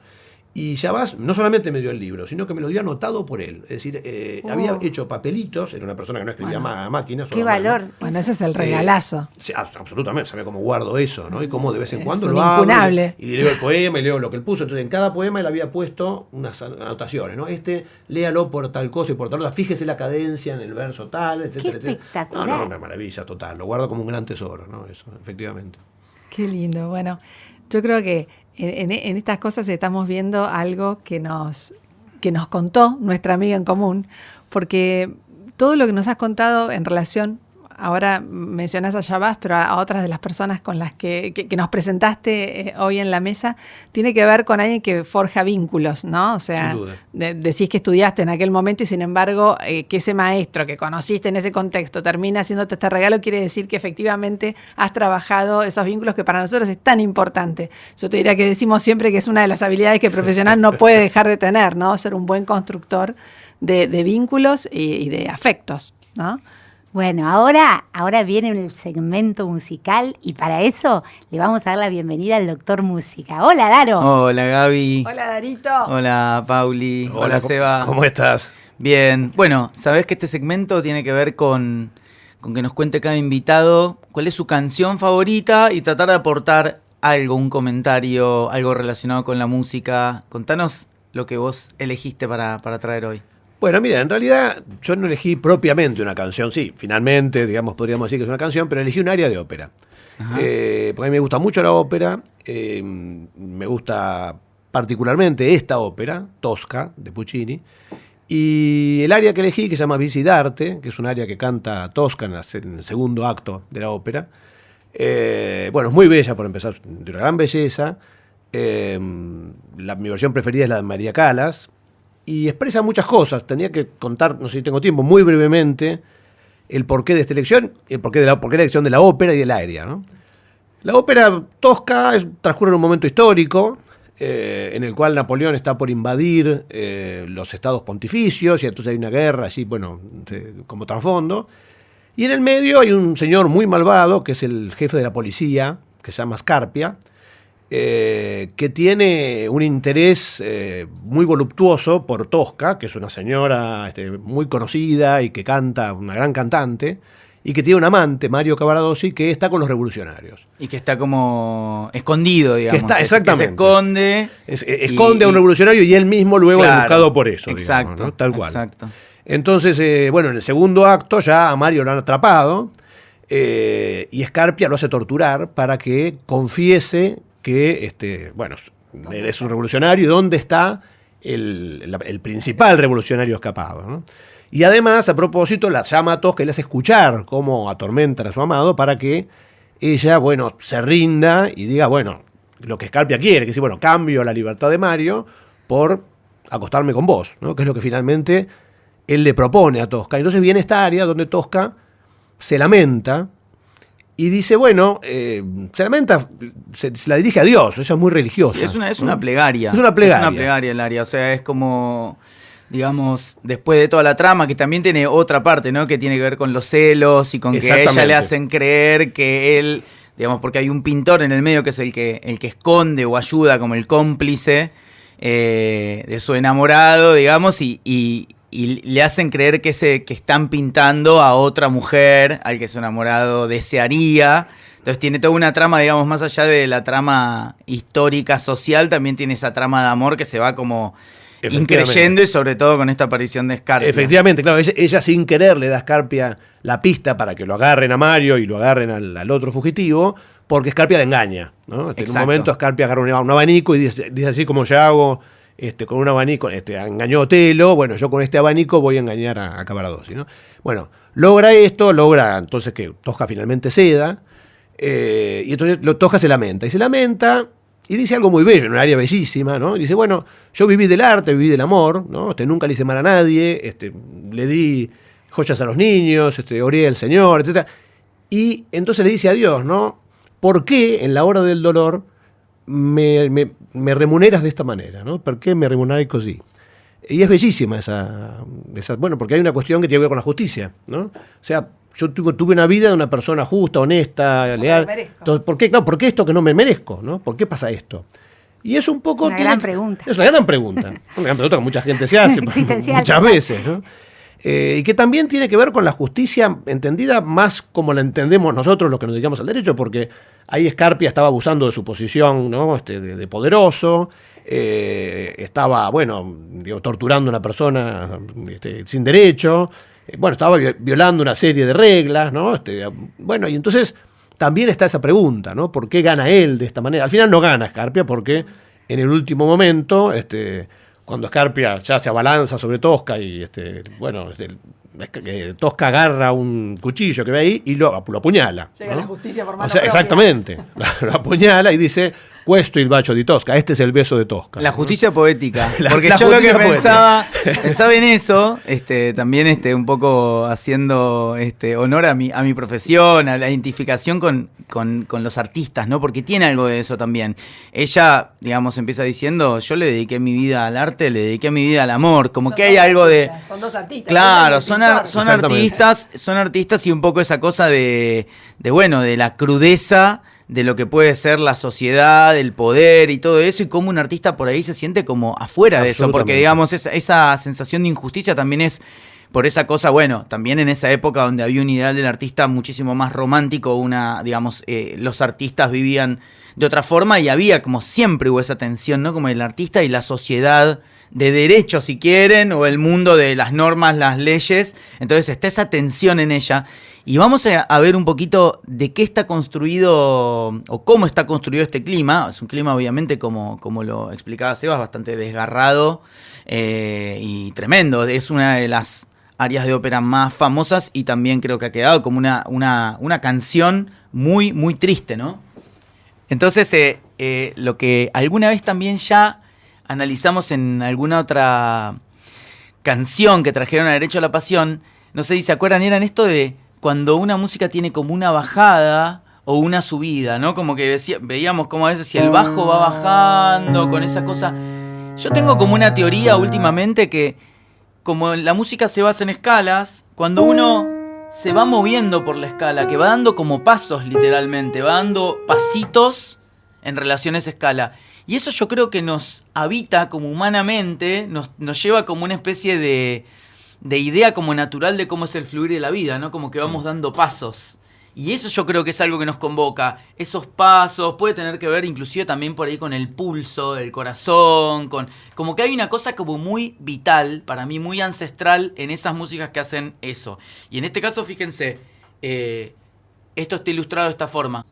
Y Shabazz no solamente me dio el libro, sino que me lo dio anotado por él. Es decir, había hecho papelitos, era una persona que no escribía a máquina. ¡Qué valor! Bueno, ese es el regalazo. Sí, absolutamente, sabía cómo guardo eso, ¿no? Y cómo de vez en cuando es lo incunable. hablo. Y leo el poema y leo lo que él puso. Entonces, en cada poema él había puesto unas anotaciones, ¿no? Léalo por tal cosa y por tal otra. Fíjese la cadencia en el verso tal, etcétera, ¡Qué espectacular! No, una maravilla total. Lo guardo como un gran tesoro, ¿no? Eso, efectivamente. Qué lindo. Bueno, yo creo que en estas cosas estamos viendo algo que nos contó nuestra amiga en común, porque todo lo que nos has contado en relación, ahora mencionás a Shabazz, pero a otras de las personas con las que nos presentaste hoy en la mesa, tiene que ver con alguien que forja vínculos, ¿no? O sea, sin duda. Decís que estudiaste en aquel momento y sin embargo que ese maestro que conociste en ese contexto termina haciéndote este regalo, quiere decir que efectivamente has trabajado esos vínculos que para nosotros es tan importante. Yo te diría que decimos siempre que es una de las habilidades que el profesional no puede dejar de tener, ¿no? Ser un buen constructor de vínculos y de afectos, ¿no? Bueno, ahora viene el segmento musical y para eso le vamos a dar la bienvenida al doctor Música. Hola, Daro. Hola, Gaby. Hola, Darito. Hola, Pauli. Hola, Seba. ¿Cómo estás? Bien. Bueno, sabés que este segmento tiene que ver con que nos cuente cada invitado cuál es su canción favorita y tratar de aportar algo, un comentario, algo relacionado con la música. Contanos lo que vos elegiste para traer hoy. Bueno, mira, en realidad yo no elegí propiamente una canción, sí, finalmente, digamos, podríamos decir que es una canción, pero elegí un área de ópera. Porque a mí me gusta mucho la ópera, me gusta particularmente esta ópera, Tosca, de Puccini, y el área que elegí, que se llama Visidarte, que es un área que canta Tosca en el segundo acto de la ópera. Bueno, es muy bella por empezar, de una gran belleza. Mi versión preferida es la de María Callas, y expresa muchas cosas. Tendría que contar, no sé si tengo tiempo, muy brevemente, el porqué de esta elección, el porqué de la elección de la ópera y del área, ¿no? La ópera Tosca transcurre en un momento histórico, en el cual Napoleón está por invadir los estados pontificios, y entonces hay una guerra así, bueno, como trasfondo. Y en el medio hay un señor muy malvado, que es el jefe de la policía, que se llama Scarpia, que tiene un interés muy voluptuoso por Tosca, que es una señora muy conocida y que canta, una gran cantante, y que tiene un amante, Mario Cavaradossi, que está con los revolucionarios. Y que está como escondido, digamos. Exactamente. Que se esconde. Esconde a un revolucionario y él mismo luego es buscado por eso. Exacto. Digamos, ¿no? Tal cual. Exacto. Entonces, bueno, en el segundo acto ya a Mario lo han atrapado y Scarpia lo hace torturar para que confiese que, bueno, es un revolucionario y dónde está el principal revolucionario escapado, ¿no? Y además, a propósito, la llama a Tosca y le hace escuchar cómo atormentan a su amado para que ella, bueno, se rinda y diga, bueno, lo que Scarpia quiere, que es, bueno, cambio la libertad de Mario por acostarme con vos, ¿no? Que es lo que finalmente él le propone a Tosca. Entonces viene esta área donde Tosca se lamenta y dice, bueno, se lamenta, se la dirige a Dios, ella es muy religiosa. Sí, es una plegaria. Es una plegaria. Es una plegaria el área, o sea, es como, digamos, después de toda la trama, que también tiene otra parte, ¿no? Que tiene que ver con los celos y con que a ella le hacen creer que él, digamos, porque hay un pintor en el medio que es el que esconde o ayuda como el cómplice de su enamorado, digamos, y le hacen creer que están pintando a otra mujer al que su enamorado desearía. Entonces tiene toda una trama, digamos, más allá de la trama histórica, social, también tiene esa trama de amor que se va como increyendo y sobre todo con esta aparición de Scarpia. Efectivamente, claro, ella sin querer le da a Scarpia la pista para que lo agarren a Mario y lo agarren al otro fugitivo, porque Scarpia le engaña, ¿no? En un momento Scarpia agarra un abanico y dice así como yo hago con un abanico, engañó a Otelo, bueno, yo con este abanico voy a engañar a Cavaradossi, ¿no? Bueno, logra entonces que Tosca finalmente ceda, y entonces Tosca se lamenta, Y dice algo muy bello, en un área bellísima, ¿no? Dice, bueno, yo viví del arte, viví del amor, ¿no? Nunca le hice mal a nadie, le di joyas a los niños, oré al Señor, etc. Y entonces le dice a Dios, ¿no? ¿Por qué en la hora del dolor me remuneras de esta manera, ¿no? ¿Por qué me remunerai così? Y es bellísima esa, bueno, porque hay una cuestión que tiene que ver con la justicia, ¿no? O sea, yo tuve una vida de una persona justa, honesta, leal. Entonces, ¿por qué? Claro, ¿por qué esto que no me merezco, ¿no? ¿Por qué pasa esto? Y es un poco... Es una gran pregunta. Es una gran pregunta. Una gran pregunta que mucha gente se hace muchas veces, ¿no? Y que también tiene que ver con la justicia entendida más como la entendemos nosotros los que nos dedicamos al derecho, porque ahí Scarpia estaba abusando de su posición, ¿no? de poderoso, estaba, bueno, torturando a una persona sin derecho, bueno, estaba violando una serie de reglas, ¿no? Bueno, y entonces también está esa pregunta, ¿no? ¿Por qué gana él de esta manera? Al final no gana Scarpia porque en el último momento... Cuando Scarpia ya se abalanza sobre Tosca y Tosca agarra un cuchillo que ve ahí y lo apuñala. Llega, ¿no? La justicia por mano propia. Exactamente. Lo apuñala y dice, questo il bacio di Tosca, este es el beso de Tosca. La justicia poética. Porque yo lo que pensaba en eso, también un poco haciendo honor a mi profesión, a la identificación con los artistas, ¿no? Porque tiene algo de eso también. Ella, digamos, empieza diciendo, yo le dediqué mi vida al arte, le dediqué mi vida al amor. Como que hay algo de... Son dos artistas. Claro, son artistas y un poco esa cosa de la crudeza de lo que puede ser la sociedad, el poder y todo eso, y cómo un artista por ahí se siente como afuera de eso, porque digamos esa sensación de injusticia también es por esa cosa, bueno, también en esa época donde había un ideal del artista muchísimo más romántico, los artistas vivían de otra forma y había como siempre hubo esa tensión, ¿no? Como el artista y la sociedad de derecho, si quieren, o el mundo de las normas, las leyes. Entonces está esa tensión en ella. Y vamos a ver un poquito de qué está construido o cómo está construido este clima. Es un clima, obviamente, como lo explicaba Sebas, bastante desgarrado y tremendo. Es una de las áreas de ópera más famosas y también creo que ha quedado como una canción muy, muy triste, ¿no? Entonces, lo que alguna vez también ya analizamos en alguna otra canción que trajeron a Derecho a la Pasión, no sé si se acuerdan, eran esto de cuando una música tiene como una bajada o una subida, ¿no? Como que veíamos como a veces si el bajo va bajando con esa cosa. Yo tengo como una teoría últimamente que como la música se basa en escalas, cuando uno se va moviendo por la escala, que va dando como pasos literalmente, va dando pasitos en relación a esa escala. Y eso yo creo que nos habita como humanamente, nos lleva como una especie de idea como natural de cómo es el fluir de la vida, ¿no? Como que vamos dando pasos. Y eso yo creo que es algo que nos convoca. Esos pasos puede tener que ver inclusive también por ahí con el pulso del corazón, como que hay una cosa como muy vital, para mí muy ancestral en esas músicas que hacen eso. Y en este caso, fíjense, esto está ilustrado de esta forma.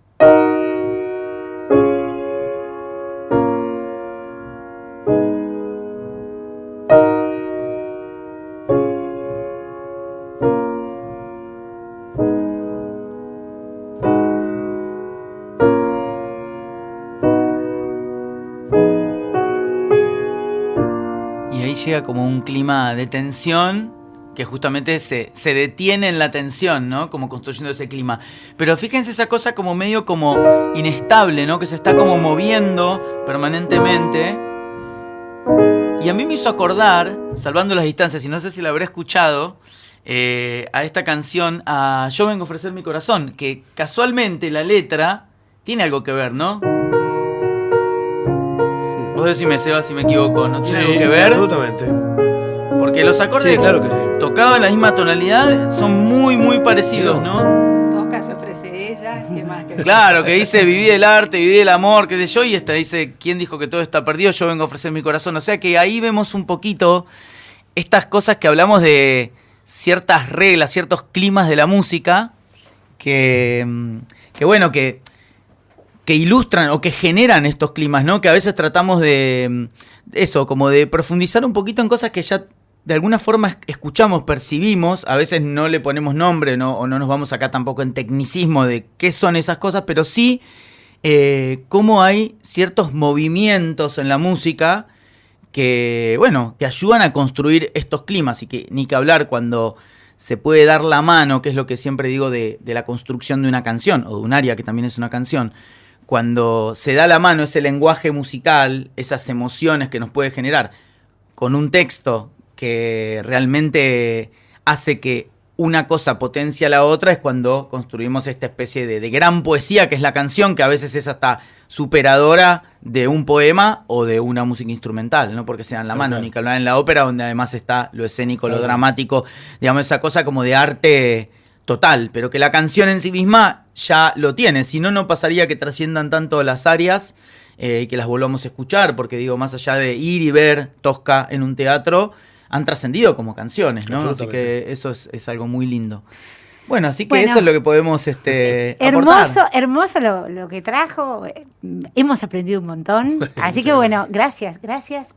Llega como un clima de tensión que justamente se detiene en la tensión, ¿no? Como construyendo ese clima. Pero fíjense esa cosa como medio como inestable, ¿no? Que se está como moviendo permanentemente. Y a mí me hizo acordar, salvando las distancias, y no sé si la habré escuchado, a esta canción, a Yo vengo a ofrecer mi corazón, que casualmente la letra tiene algo que ver, ¿no? Vos decime, Seba, si me equivoco, ¿no tiene algo que ver? Absolutamente. Porque los acordes tocados en la misma tonalidad son muy, muy parecidos, ¿no? Tosca se ofrece ella, ¿qué más? Claro, que dice, viví el arte, viví el amor, qué sé yo, y esta dice, ¿quién dijo que todo está perdido? Yo vengo a ofrecer mi corazón. O sea que ahí vemos un poquito estas cosas que hablamos de ciertas reglas, ciertos climas de la música, que ilustran o que generan estos climas, ¿no? Que a veces tratamos de eso, como de profundizar un poquito en cosas que ya de alguna forma escuchamos, percibimos, a veces no le ponemos nombre, ¿no? O no nos vamos acá tampoco en tecnicismo de qué son esas cosas, pero sí cómo hay ciertos movimientos en la música que, bueno, que ayudan a construir estos climas, y que ni que hablar cuando se puede dar la mano, que es lo que siempre digo de la construcción de una canción, o de un aria, que también es una canción. Cuando se da la mano ese lenguaje musical, esas emociones que nos puede generar, con un texto que realmente hace que una cosa potencia a la otra, es cuando construimos esta especie de gran poesía que es la canción, que a veces es hasta superadora de un poema o de una música instrumental, no porque se dan la mano, ni que hablar en la ópera, donde además está lo escénico, lo dramático, digamos, esa cosa como de arte total, pero que la canción en sí misma ya lo tiene, si no, no pasaría que trasciendan tanto las arias y que las volvamos a escuchar, porque digo, más allá de ir y ver Tosca en un teatro, han trascendido como canciones, ¿no? Así que eso es algo muy lindo. Bueno, así que eso es lo que podemos hermoso lo que trajo. Hemos aprendido un montón. Así que bueno, gracias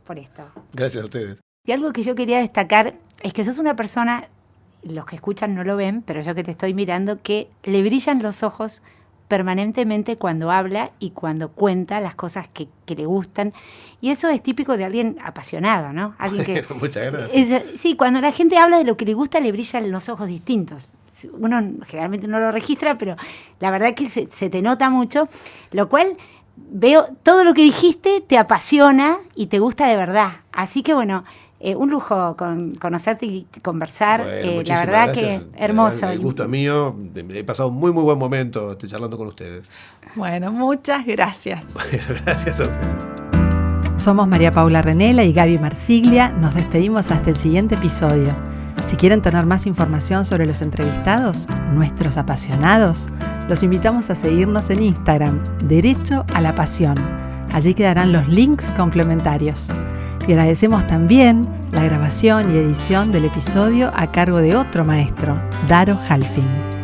por esto. Gracias a ustedes. Y algo que yo quería destacar es que sos una persona, los que escuchan no lo ven, pero yo que te estoy mirando, que le brillan los ojos permanentemente cuando habla y cuando cuenta las cosas que le gustan. Y eso es típico de alguien apasionado, ¿no? Alguien que, muchas gracias. Sí, cuando la gente habla de lo que le gusta, le brillan los ojos distintos. Uno generalmente no lo registra, pero la verdad que se te nota mucho, lo cual veo todo lo que dijiste te apasiona y te gusta de verdad. Así que bueno, un lujo conocerte y conversar. Bueno, la verdad gracias. Que hermoso. El gusto es mío. He pasado un muy buen momento charlando con ustedes. Bueno, muchas gracias. Bueno, gracias a ustedes. Somos María Paula Renela y Gaby Marsiglia. Nos despedimos hasta el siguiente episodio. Si quieren tener más información sobre los entrevistados, nuestros apasionados, los invitamos a seguirnos en Instagram, Derecho a la Pasión. Allí quedarán los links complementarios. Y agradecemos también la grabación y edición del episodio a cargo de otro maestro, Daro Halfin.